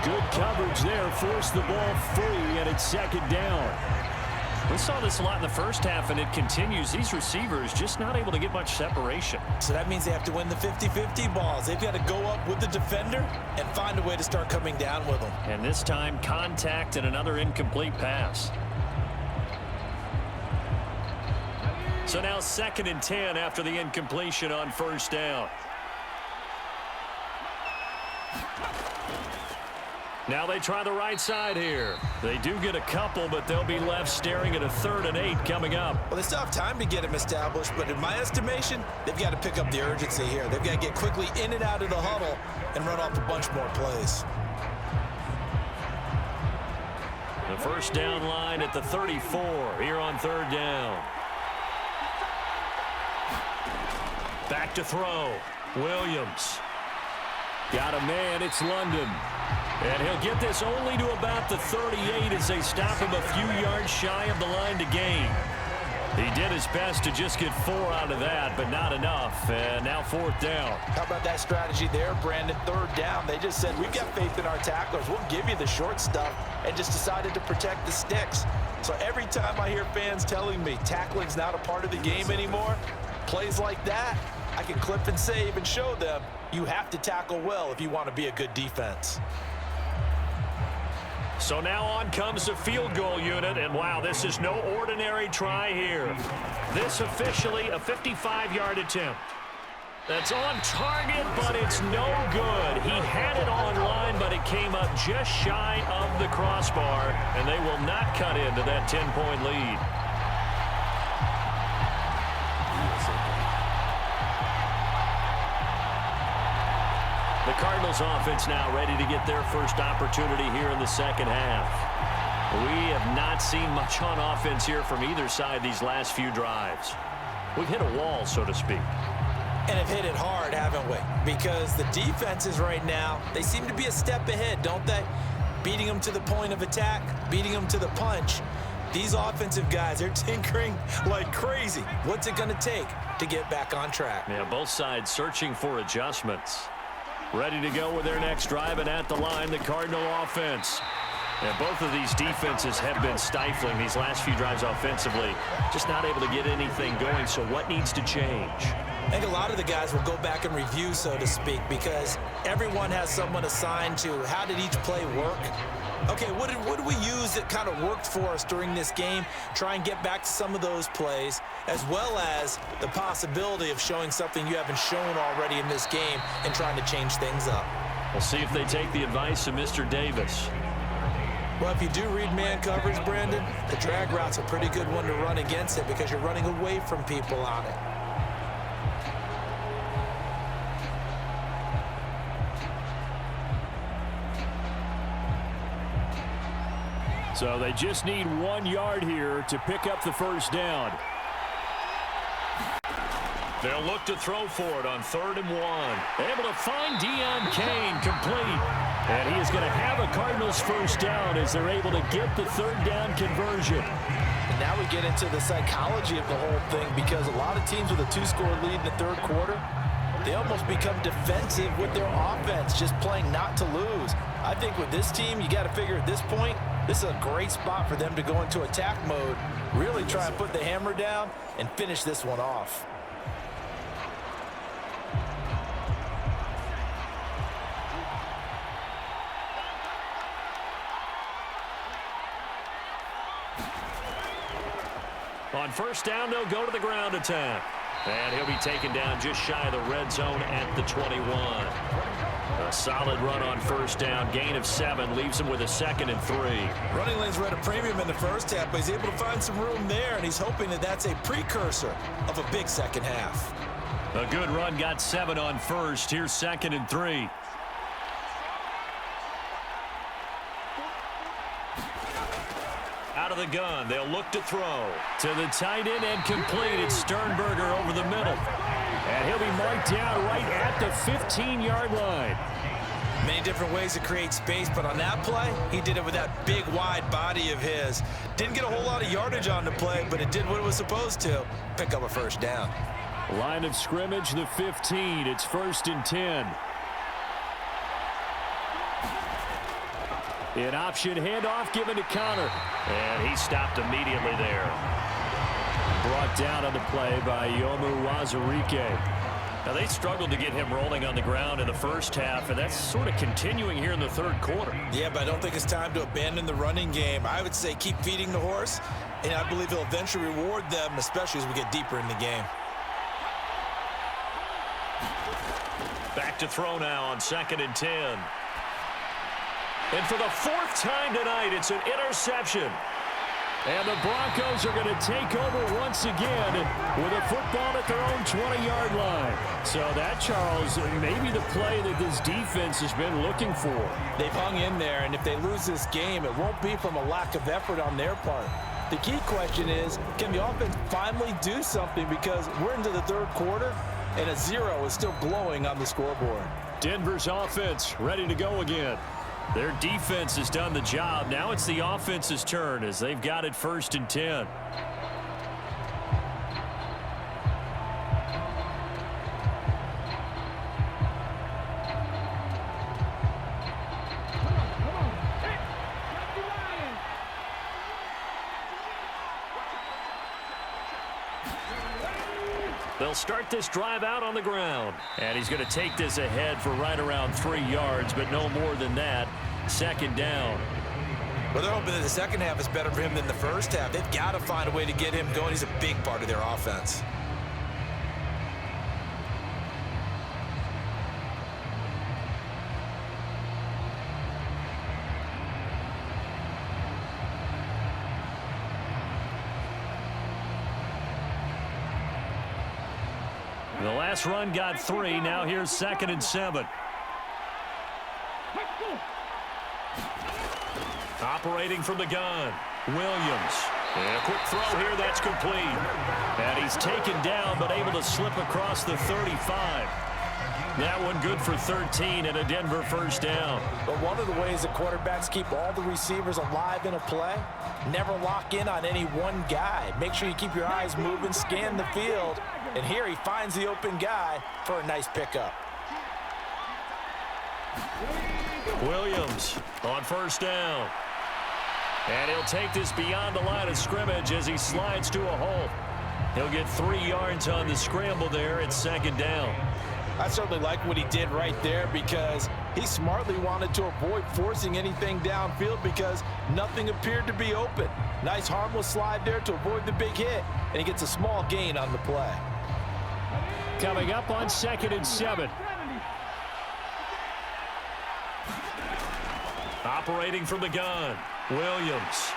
S2: Good coverage there, forced the ball free, and it's 2nd down. We saw this a lot in the first half, and it continues. These receivers just not able to get much separation.
S3: So that means they have to win the 50-50 balls. They've got to go up with the defender and find a way to start coming down with them.
S2: And this time, contact and another incomplete pass. So now 2nd and 10 after the incompletion on 1st down. Now they try the right side here. They do get a couple, but they'll be left staring at a 3rd and 8 coming up.
S3: Well, they still have time to get him established, but in my estimation, they've got to pick up the urgency here. They've got to get quickly in and out of the huddle and run off a bunch more plays.
S2: The first down line at the 34 here on 3rd down. Back to throw. Williams. Got a man. It's London. And he'll get this only to about the 38 as they stop him a few yards shy of the line to gain. He did his best to just get 4 out of that, but not enough. And now 4th down.
S3: How about that strategy there, Brandon? 3rd down. They just said, we've got faith in our tacklers. We'll give you the short stuff, and just decided to protect the sticks. So every time I hear fans telling me tackling's not a part of the game anymore, plays like that, I can clip and save and show them you have to tackle well if you want to be a good defense.
S2: So now on comes the field goal unit, and wow, this is no ordinary try here. This officially a 55-yard attempt. That's on target, but it's no good. He had it on line, but it came up just shy of the crossbar, and they will not cut into that 10-point lead. The Cardinals offense now ready to get their first opportunity here in the second half. We have not seen much on offense here from either side these last few drives. We've hit a wall, so to speak.
S3: And have hit it hard, haven't we? Because the defenses right now, they seem to be a step ahead, don't they? Beating them to the point of attack, beating them to the punch. These offensive guys, they're tinkering like crazy. What's it going to take to get back on track?
S2: Yeah, both sides searching for adjustments. Ready to go with their next drive, and at the line, the Cardinal offense. And both of these defenses have been stifling these last few drives offensively. Just not able to get anything going, so what needs to change?
S3: I think a lot of the guys will go back and review, so to speak, because everyone has someone assigned to how did each play work. Okay, what did we use that kind of worked for us during this game? Try and get back to some of those plays, as well as the possibility of showing something you haven't shown already in this game and trying to change things up.
S2: We'll see if they take the advice of Mr. Davis.
S3: Well, if you do read man coverage, Brandon, the drag route's a pretty good one to run against it because you're running away from people on it.
S2: So they just need 1 yard here to pick up the first down. They'll look to throw for it on 3rd and 1. Able to find Deion Kane, complete. And he is going to have a Cardinals first down as they're able to get the 3rd down conversion.
S3: And now we get into the psychology of the whole thing because a lot of teams with a 2-score lead in the 3rd quarter, they almost become defensive with their offense, just playing not to lose. I think with this team, you got to figure at this point, this is a great spot for them to go into attack mode, really try and put the hammer down and finish this one off.
S2: On 1st down, they'll go to the ground attack. And he'll be taken down just shy of the red zone at the 21. A solid run on 1st down. Gain of 7 leaves him with a 2nd and 3.
S3: Running lanes were at a premium in the first half, but he's able to find some room there, and he's hoping that that's a precursor of a big second half.
S2: A good run, got 7 on 1st. Here's 2nd and 3. Out of the gun, they'll look to throw. To the tight end and complete. It's Sternberger over the middle. And he'll be marked down right at the 15-yard line.
S3: Many different ways to create space, but on that play, he did it with that big, wide body of his. Didn't get a whole lot of yardage on the play, but it did what it was supposed to. Pick up a first down.
S2: Line of scrimmage, the 15. It's 1st and 10. An option handoff given to Connor. And he stopped immediately there. Brought down on the play by Yomu Wazirike. Now, they struggled to get him rolling on the ground in the first half, and that's sort of continuing here in the 3rd quarter.
S3: Yeah, but I don't think it's time to abandon the running game. I would say keep feeding the horse, and I believe he'll eventually reward them, especially as we get deeper in the game.
S2: Back to throw now on 2nd and 10. And for the 4th time tonight, it's an interception. And the Broncos are going to take over once again with a football at their own 20-yard line. So that, Charles, maybe the play that this defense has been looking for.
S3: They've hung in there, and if they lose this game, it won't be from a lack of effort on their part. The key question is, can the offense finally do something? Because we're into the 3rd quarter, and a 0 is still glowing on the scoreboard.
S2: Denver's offense ready to go again. Their defense has done the job. Now it's the offense's turn as they've got it 1st and 10. They'll start this drive out on the ground. And he's going to take this ahead for right around 3 yards, but no more than that. Second down.
S3: Well, they're hoping that the second half is better for him than the first half. They've got to find a way to get him going. He's a big part of their offense.
S2: The last run got 3. Now here's 2nd and 7. Operating from the gun, Williams. And a quick throw here, that's complete. And he's taken down, but able to slip across the 35. That one good for 13 and a Denver first down.
S3: But one of the ways the quarterbacks keep all the receivers alive in a play, never lock in on any one guy. Make sure you keep your eyes moving, scan the field. And here he finds the open guy for a nice pickup.
S2: Williams on first down. And he'll take this beyond the line of scrimmage as he slides to a hole. He'll get 3 yards on the scramble there at 2nd down.
S3: I certainly like what he did right there because he smartly wanted to avoid forcing anything downfield because nothing appeared to be open. Nice harmless slide there to avoid the big hit, and he gets a small gain on the play.
S2: Coming up on 2nd and 7. Operating from the gun, Williams.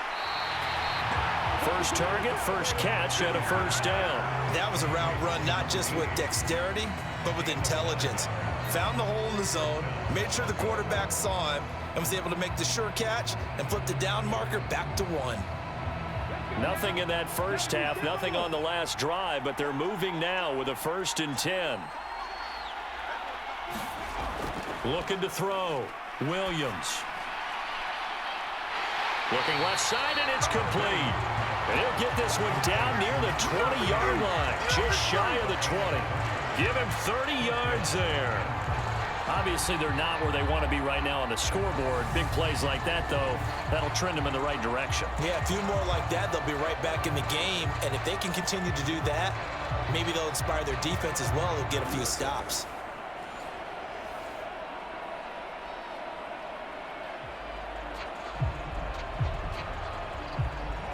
S2: First target, first catch, and a first down.
S3: That was a route run not just with dexterity, but with intelligence. Found the hole in the zone, made sure the quarterback saw him, and was able to make the sure catch and flip the down marker back to 1.
S2: Nothing in that first half, nothing on the last drive, but they're moving now with a 1st and 10. Looking to throw, Williams. Looking left side, and it's complete. And he'll get this one down near the 20-yard line, just shy of the 20. Give him 30 yards there. Obviously, they're not where they want to be right now on the scoreboard. Big plays like that, though, that'll trend them in the right direction.
S3: Yeah, a few more like that, they'll be right back in the game. And if they can continue to do that, maybe they'll inspire their defense as well. They'll get a few stops.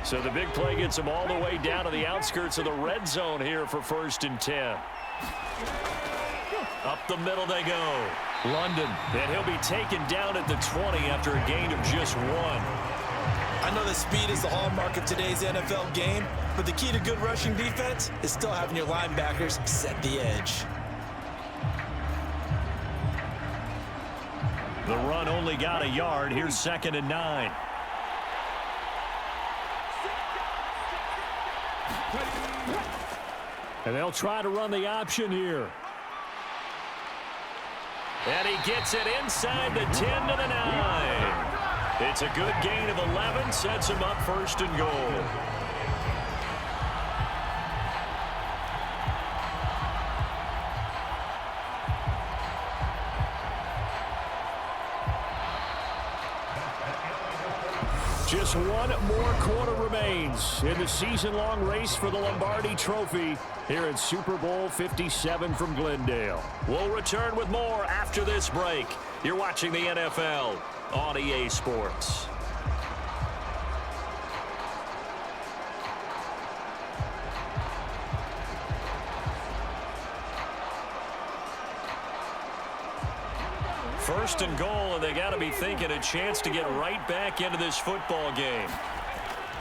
S2: So the big play gets them all the way down to the outskirts of the red zone here for 1st and 10. Up the middle they go. London, and he'll be taken down at the 20 after a gain of just 1.
S3: I know that speed is the hallmark of today's NFL game, but the key to good rushing defense is still having your linebackers set the edge.
S2: The run only got a yard. Here's 2nd and 9. And they'll try to run the option here. And he gets it inside the 10 to the 9. It's a good gain of 11, sets him up 1st and goal. Just one more quarter remains in the season-long race for the Lombardi Trophy here at Super Bowl 57 from Glendale. We'll return with more after this break. You're watching the NFL on EA Sports. First and goal, and they got to be thinking a chance to get right back into this football game.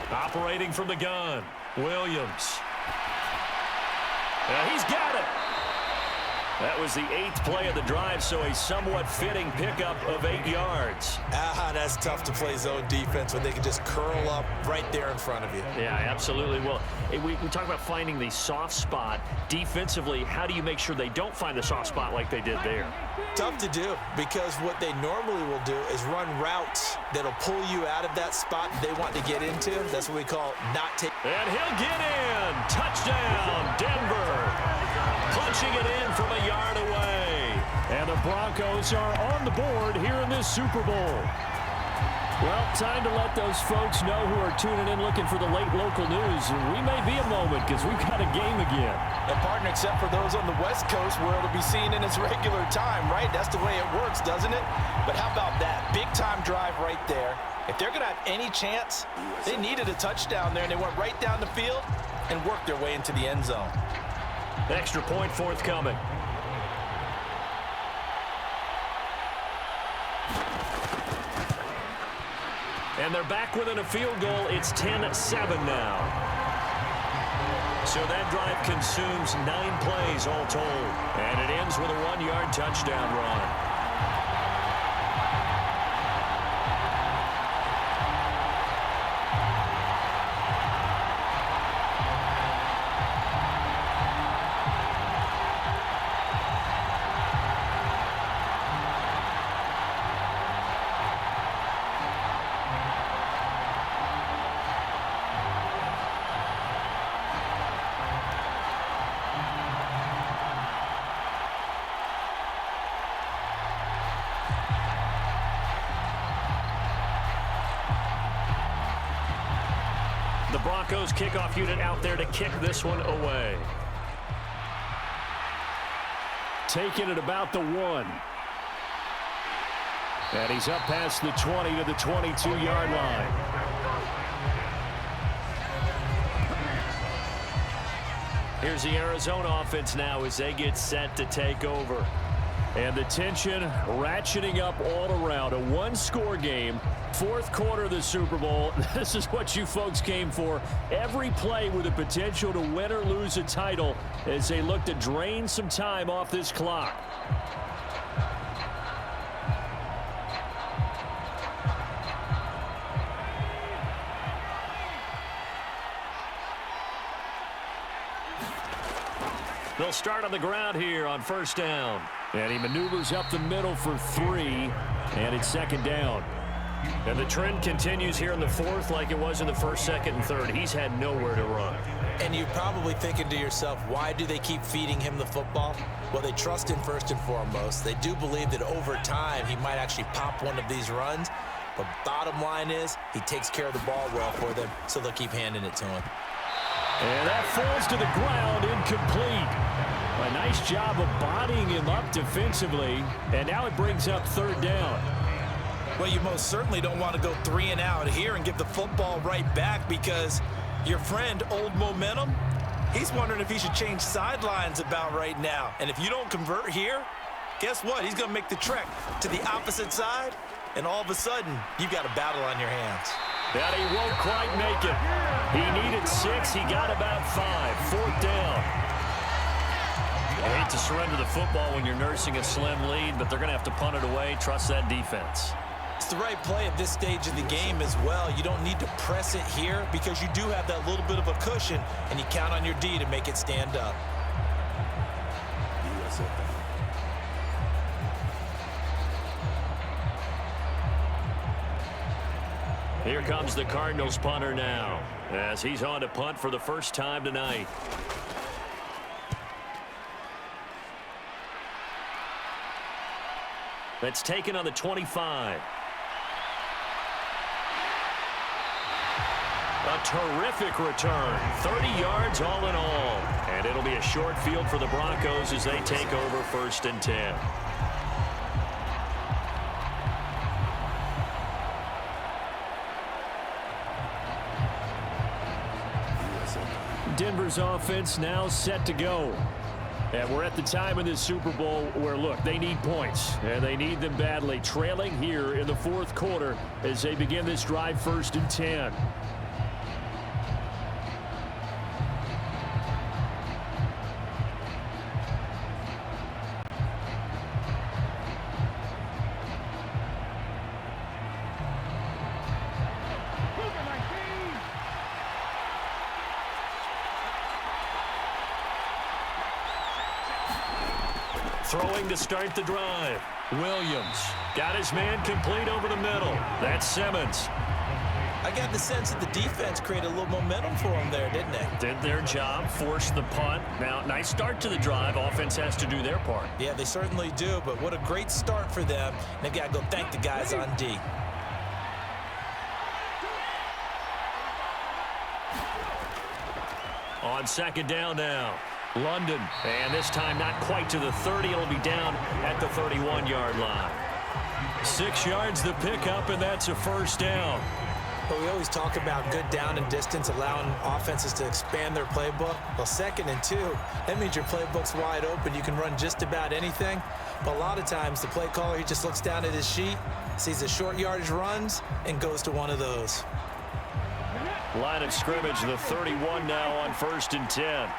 S2: Operating from the gun, Williams. He's got it. That was the 8th play of the drive, so a somewhat fitting pickup of 8 yards.
S3: That's tough to play zone defense when they can just curl up right there in front of you.
S2: Yeah, absolutely. Well, we talk about finding the soft spot. Defensively, how do you make sure they don't find the soft spot like they did there?
S3: Tough to do because what they normally will do is run routes that'll pull you out of that spot they want to get into. That's what we call not take.
S2: And he'll get in. Touchdown, Denver. Punching it in from a yard away. And the Broncos are on the board here in this Super Bowl.
S4: Well, time to let those folks know who are tuning in looking for the late local news. We may be a moment because we've got a game again.
S3: And partner, except for those on the West Coast where it'll be seen in its regular time, right? That's the way it works, doesn't it? But how about that? Big time drive right there. If they're going to have any chance, they needed a touchdown there, and they went right down the field and worked their way into the end zone.
S2: Extra point forthcoming. And they're back within a field goal. It's 10-7 now. So that drive consumes 9 plays all told. And it ends with a 1-yard touchdown run. The Broncos kickoff unit out there to kick this one away. Taking it about the 1. And he's up past the 20 to the 22-yard line. Here's the Arizona offense now as they get set to take over. And the tension ratcheting up all around. A 1-score game. 4th quarter of the Super Bowl. This is what you folks came for. Every play with the potential to win or lose a title as they look to drain some time off this clock. They'll start on the ground here on 1st down. And he maneuvers up the middle for 3. And it's 2nd down. And the trend continues here in the 4th like it was in the 1st, 2nd, and 3rd. He's had nowhere to run.
S3: And you're probably thinking to yourself, why do they keep feeding him the football? Well, they trust him first and foremost. They do believe that over time he might actually pop one of these runs. But bottom line is he takes care of the ball well for them, so they'll keep handing it to him.
S4: And that falls to the ground, incomplete. A nice job of bodying him up defensively. And now it brings up 3rd down.
S3: Well, you most certainly don't want to go 3 and out here and give the football right back because your friend, Old Momentum, he's wondering if he should change sidelines about right now. And if you don't convert here, guess what? He's going to make the trek to the opposite side, and all of a sudden, you've got a battle on your hands.
S2: But he won't quite make it. He needed 6. He got about 5. 4th down. I hate to surrender the football when you're nursing a slim lead, but they're going to have to punt it away. Trust that defense.
S3: It's the right play at this stage of the game as well. You don't need to press it here because you do have that little bit of a cushion, and you count on your D to make it stand up. USFL.
S2: Here comes the Cardinals punter now as he's on to punt for the first time tonight. That's taken on the 25. A terrific return. 30 yards all in all. And it'll be a short field for the Broncos as they take over 1st and 10.
S4: Denver's offense now set to go. And we're at the time in this Super Bowl where, look, they need points. And they need them badly. Trailing here in the 4th quarter as they begin this drive 1st and 10.
S2: Throwing to start the drive. Williams got his man complete over the middle. That's Simmons.
S3: I got the sense that the defense created a little momentum for them there, didn't they?
S2: Did their job, forced the punt. Now, nice start to the drive. Offense has to do their part.
S3: Yeah, they certainly do, but what a great start for them. They've got to go thank the guys on D.
S2: On second down now. London. And this time not quite to the 30. It'll be down at the 31-yard line. 6 yards the pickup, and that's a first down.
S3: But we always talk about good down and distance, allowing offenses to expand their playbook. Well, 2nd and 2, that means your playbook's wide open. You can run just about anything. But a lot of times, the play caller, he just looks down at his sheet, sees the short yardage runs, and goes to one of those.
S2: Line of scrimmage, the 31 now on 1st and 10.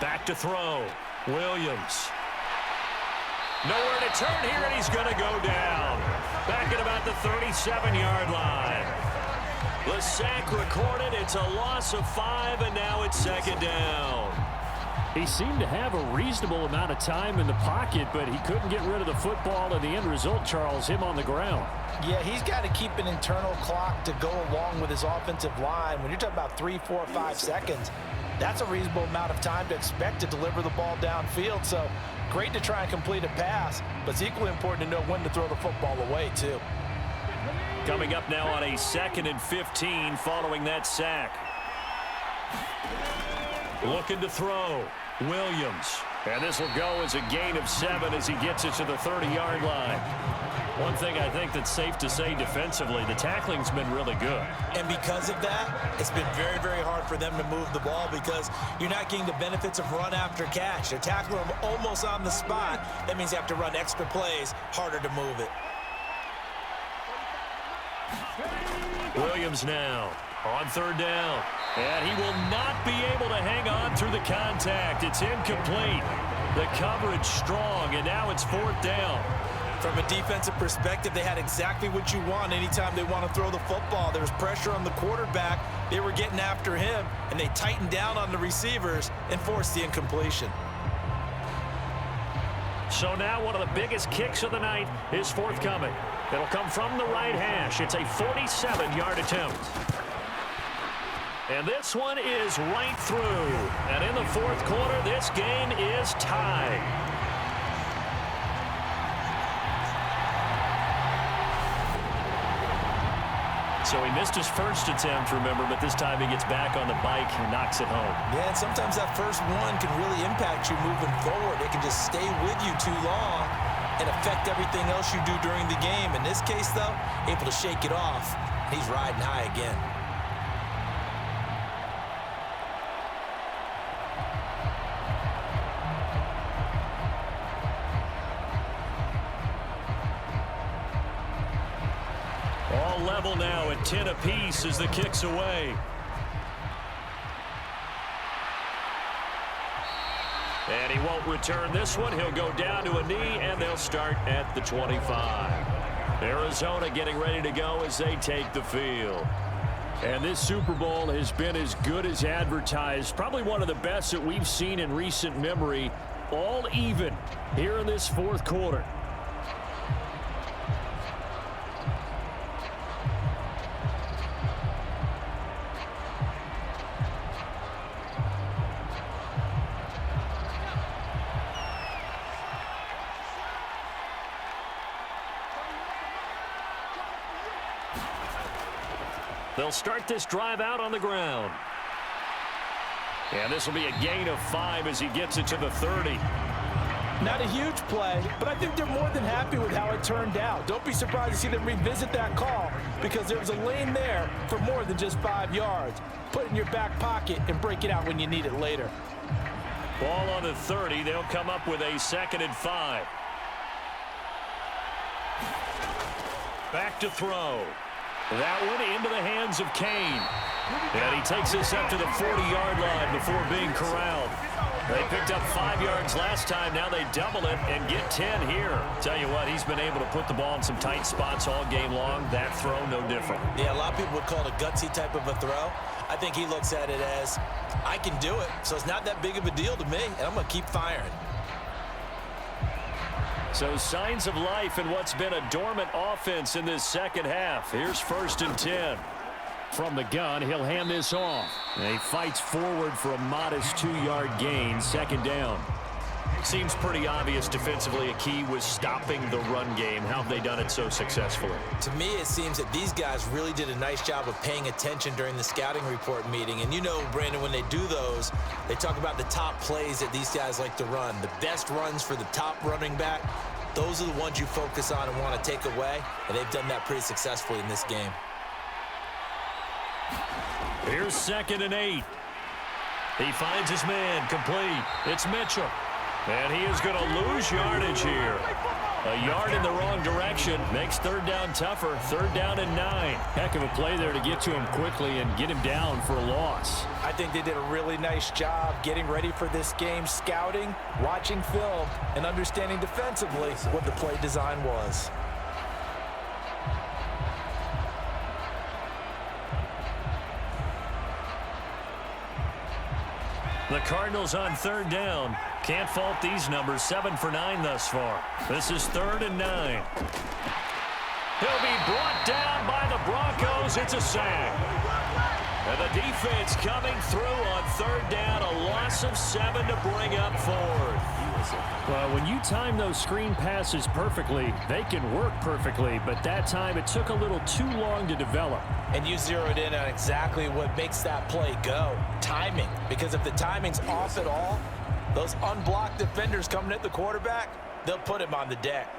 S2: Back to throw. Williams. Nowhere to turn here, and he's going to go down. Back at about the 37-yard line. The sack recorded. It's a loss of 5, and now it's 2nd down.
S4: He seemed to have a reasonable amount of time in the pocket, but he couldn't get rid of the football, and the end result, Charles, him on the ground.
S3: Yeah, he's got to keep an internal clock to go along with his offensive line. When you're talking about 3, 4, 5 seconds, that's a reasonable amount of time to expect to deliver the ball downfield. So great to try and complete a pass, but it's equally important to know when to throw the football away, too.
S2: Coming up now on a 2nd and 15 following that sack. Looking to throw. Williams. And this will go as a gain of 7 as he gets it to the 30-yard line. One thing I think that's safe to say defensively, the tackling's been really good.
S3: And because of that, it's been very, very hard for them to move the ball because you're not getting the benefits of run after catch. They're tackling them almost on the spot. That means you have to run extra plays, harder to move it.
S2: Williams now on 3rd down. And he will not be able to hang on through the contact. It's incomplete. The coverage strong, and now it's 4th down.
S3: From a defensive perspective, they had exactly what you want anytime they want to throw the football. There was pressure on the quarterback. They were getting after him, and they tightened down on the receivers and forced the incompletion.
S2: So now one of the biggest kicks of the night is forthcoming. It'll come from the right hash. It's a 47-yard attempt. And this one is right through. And in the 4th quarter, this game is tied. So he missed his first attempt, remember, but this time he gets back on the bike and knocks it home.
S3: Yeah, and sometimes that first one can really impact you moving forward. It can just stay with you too long and affect everything else you do during the game. In this case, though, able to shake it off. He's riding high again.
S2: All level now at 10 apiece as the kick's away. And he won't return this one. He'll go down to a knee, and they'll start at the 25. Arizona getting ready to go as they take the field.
S4: And this Super Bowl has been as good as advertised. Probably one of the best that we've seen in recent memory. All even here in this 4th quarter.
S2: They'll start this drive out on the ground. And this will be a gain of 5 as he gets it to the 30.
S3: Not a huge play, but I think they're more than happy with how it turned out. Don't be surprised to see them revisit that call because there was a lane there for more than just 5 yards. Put it in your back pocket and break it out when you need it later.
S2: Ball on the 30. They'll come up with a 2nd and 5. Back to throw. That one into the hands of Kane. And he takes this up to the 40-yard line before being corralled. They picked up 5 yards last time. Now they double it and get 10 here. Tell you what, he's been able to put the ball in some tight spots all game long. That throw, no different.
S3: Yeah, a lot of people would call it a gutsy type of a throw. I think he looks at it as, I can do it, so it's not that big of a deal to me, and I'm going to keep firing.
S2: So signs of life in what's been a dormant offense in this 2nd half. Here's 1st and 10.
S4: From the gun, he'll hand this off.
S2: And he fights forward for a modest 2-yard gain. 2nd down. Seems pretty obvious defensively a key was stopping the run game. How have they done it so successfully?
S3: To me, it seems that these guys really did a nice job of paying attention during the scouting report meeting. And you know, Brandon, when they do those, they talk about the top plays that these guys like to run. The best runs for the top running back, those are the ones you focus on and want to take away. And they've done that pretty successfully in this game.
S2: Here's 2nd and 8. He finds his man, complete. It's Mitchell. And he is going to lose yardage here. A yard in the wrong direction makes 3rd down tougher. 3rd down and 9. Heck of a play there to get to him quickly and get him down for a loss.
S3: I think they did a really nice job getting ready for this game, scouting, watching film, and understanding defensively what the play design was.
S2: The Cardinals on 3rd down. Can't fault these numbers. 7 for 9 thus far. This is 3rd and 9. He'll be brought down by the Broncos. It's a sack. And the defense coming through on 3rd down. A loss of 7 to bring up 4th. Well, when you time those screen passes perfectly, they can work perfectly. But that time, it took a little too long to develop.
S3: And you zeroed in on exactly what makes that play go. Timing. Because if the timing's off at all, those unblocked defenders coming at the quarterback, they'll put him on the deck.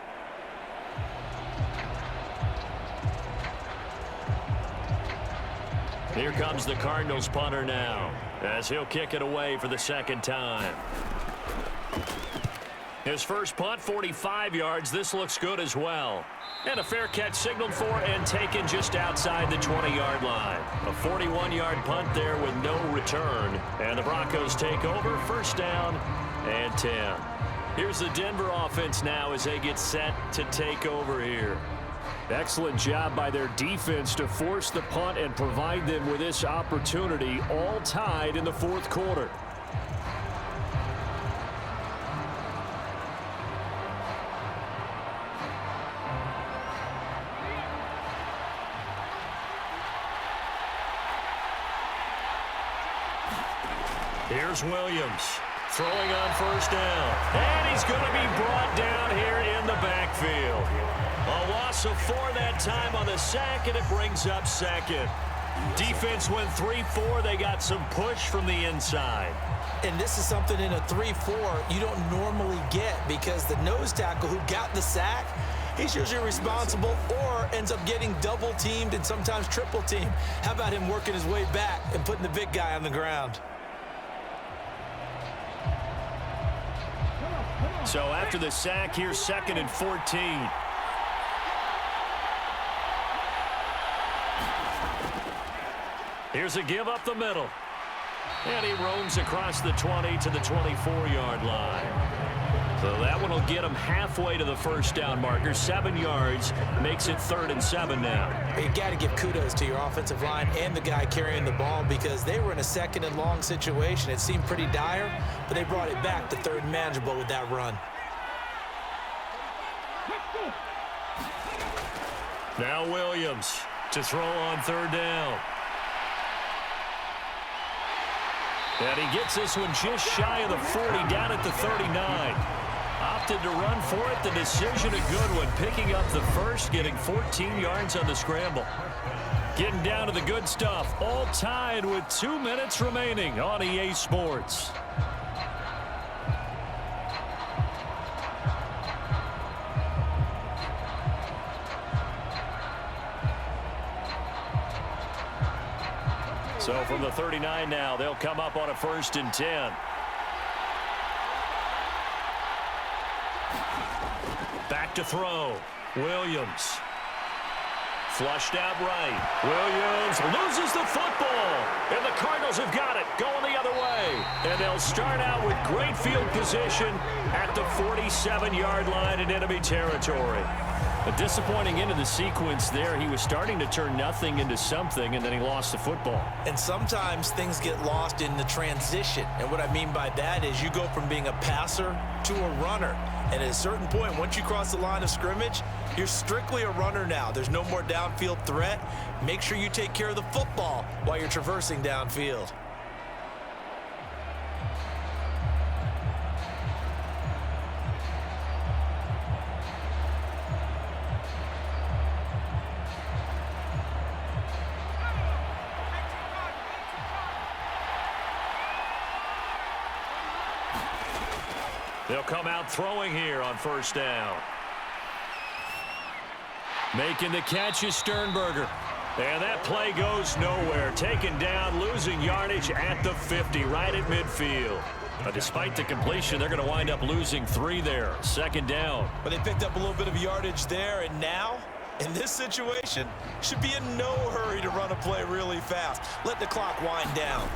S2: Here comes the Cardinals punter now, as he'll kick it away for the 2nd time. His first punt, 45 yards. This looks good as well. And a fair catch signaled for and taken just outside the 20-yard line. A 41-yard punt there with no return. And the Broncos take over, 1st down and 10. Here's the Denver offense now as they get set to take over here. Excellent job by their defense to force the punt and provide them with this opportunity, all tied in the 4th quarter. Here's Williams throwing on 1st down. And he's going to be brought down here in the backfield. A loss of 4 that time on the sack, and it brings up 2nd. Defense went 3-4. They got some push from the inside.
S3: And this is something in a 3-4 you don't normally get because the nose tackle who got the sack, he's usually responsible or ends up getting double-teamed and sometimes triple-teamed. How about him working his way back and putting the big guy on the ground?
S2: So after the sack, here's 2nd and 14. Here's a give up the middle. And he roams across the 20 to the 24-yard line. So that one will get him halfway to the 1st down marker. 7 yards makes it 3rd and 7 now.
S3: You got to give kudos to your offensive line and the guy carrying the ball because they were in a 2nd and long situation. It seemed pretty dire, but they brought it back to 3rd and manageable with that run.
S2: Now Williams to throw on 3rd down. And he gets this one just shy of the 40, down at the 39. Opted to run for it. The decision a good one. Picking up the first, getting 14 yards on the scramble. Getting down to the good stuff. All tied with 2 minutes remaining on EA Sports. So from the 39 now, they'll come up on a 1st and 10. Back to throw. Williams. Flushed out right. Williams loses the football. And the Cardinals have got it. Going the other way. And they'll start out with great field position at the 47-yard line in enemy territory. A disappointing end of the sequence there. He was starting to turn nothing into something, and then he lost the football.
S3: And sometimes things get lost in the transition. And what I mean by that is you go from being a passer to a runner. And at a certain point, once you cross the line of scrimmage, you're strictly a runner now. There's no more downfield threat. Make sure you take care of the football while you're traversing downfield.
S2: They'll come out throwing here on first down. Making the catch is Sternberger. And that play goes nowhere. Taken down, losing yardage at the 50, right at midfield. But despite the completion, they're going to wind up losing 3 there. Second down.
S3: But they picked up a little bit of yardage there, and now, in this situation, should be in no hurry to run a play really fast. Let the clock wind down.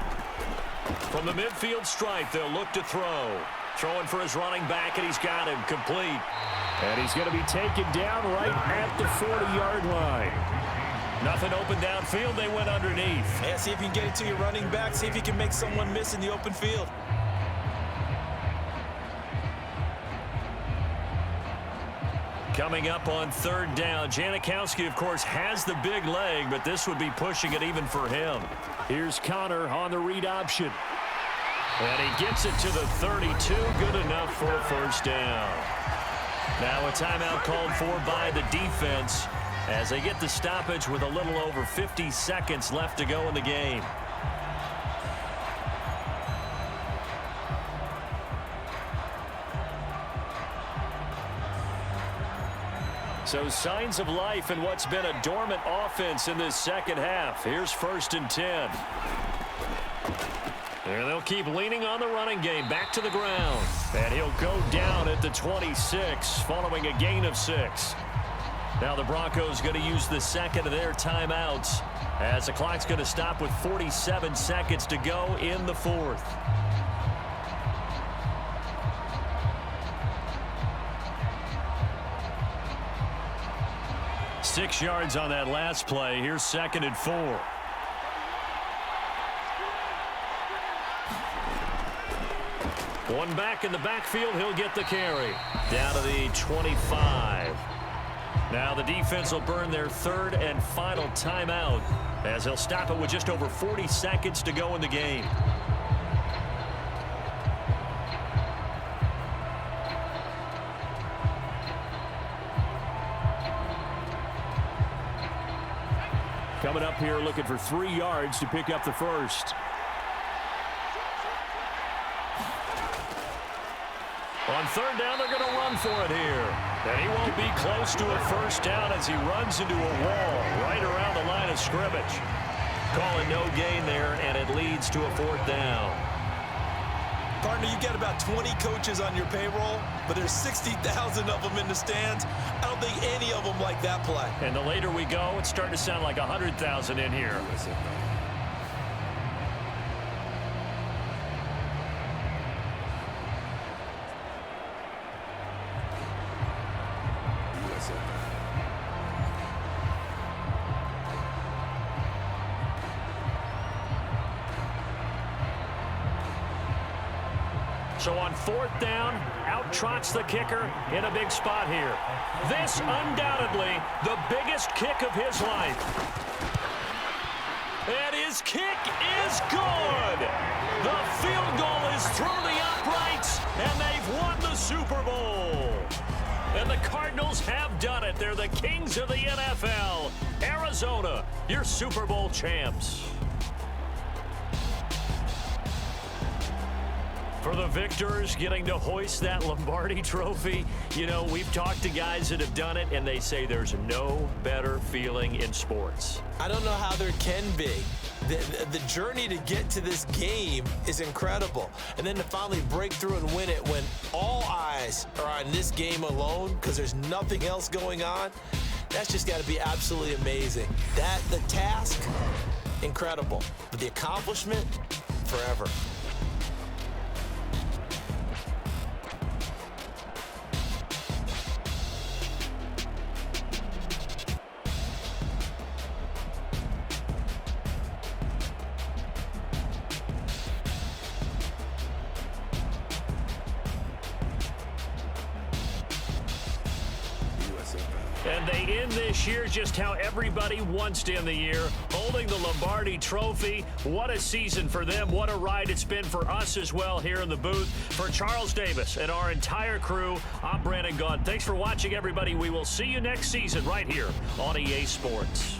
S2: From the midfield stripe, they'll look to throw. Throwing for his running back, and he's got him complete. And he's going to be taken down right at the 40-yard line. Nothing open downfield. They went underneath.
S3: Yeah, see if you can get it to your running back. See if you can make someone miss in the open field.
S2: Coming up on third down, Janikowski, of course, has the big leg, but this would be pushing it even for him. Here's Connor on the read option. And he gets it to the 32. Good enough for a first down. Now a timeout called for by the defense as they get the stoppage with a little over 50 seconds left to go in the game. So signs of life in what's been a dormant offense in this second half. Here's 1st and 10. And they'll keep leaning on the running game. Back to the ground. And he'll go down at the 26 following a gain of 6. Now the Broncos going to use the second of their timeouts as the clock's going to stop with 47 seconds to go in the 4th. Six yards on that last play. Here's 2nd and 4. One back in the backfield. He'll get the carry. Down to the 25. Now the defense will burn their 3rd and final timeout as they'll stop it with just over 40 seconds to go in the game. Coming up here looking for 3 yards to pick up the first. On third down, they're going to run for it here. And he won't be close to a first down as he runs into a wall right around the line of scrimmage. Calling no gain there, and it leads to a 4th down.
S3: Partner, you got about 20 coaches on your payroll, but there's 60,000 of them in the stands. I don't think any of them like that play.
S2: And the later we go, it's starting to sound like 100,000 in here. So on 4th down, out trots the kicker in a big spot here. This undoubtedly the biggest kick of his life. And his kick is good. The field goal is through the uprights, and they've won the Super Bowl. And the Cardinals have done it. They're the kings of the NFL. Arizona, your Super Bowl champs. For the victors getting to hoist that Lombardi trophy, you know, we've talked to guys that have done it, and they say there's no better feeling in sports.
S3: I don't know how there can be. The journey to get to this game is incredible. And then to finally break through and win it when all eyes are on this game alone because there's nothing else going on, that's just got to be absolutely amazing. The task, incredible. But the accomplishment, forever.
S2: And they end this year just how everybody wants to end the year, holding the Lombardi trophy. What a season for them. What a ride it's been for us as well here in the booth. For Charles Davis and our entire crew, I'm Brandon Gaudin. Thanks for watching, everybody. We will see you next season right here on EA Sports.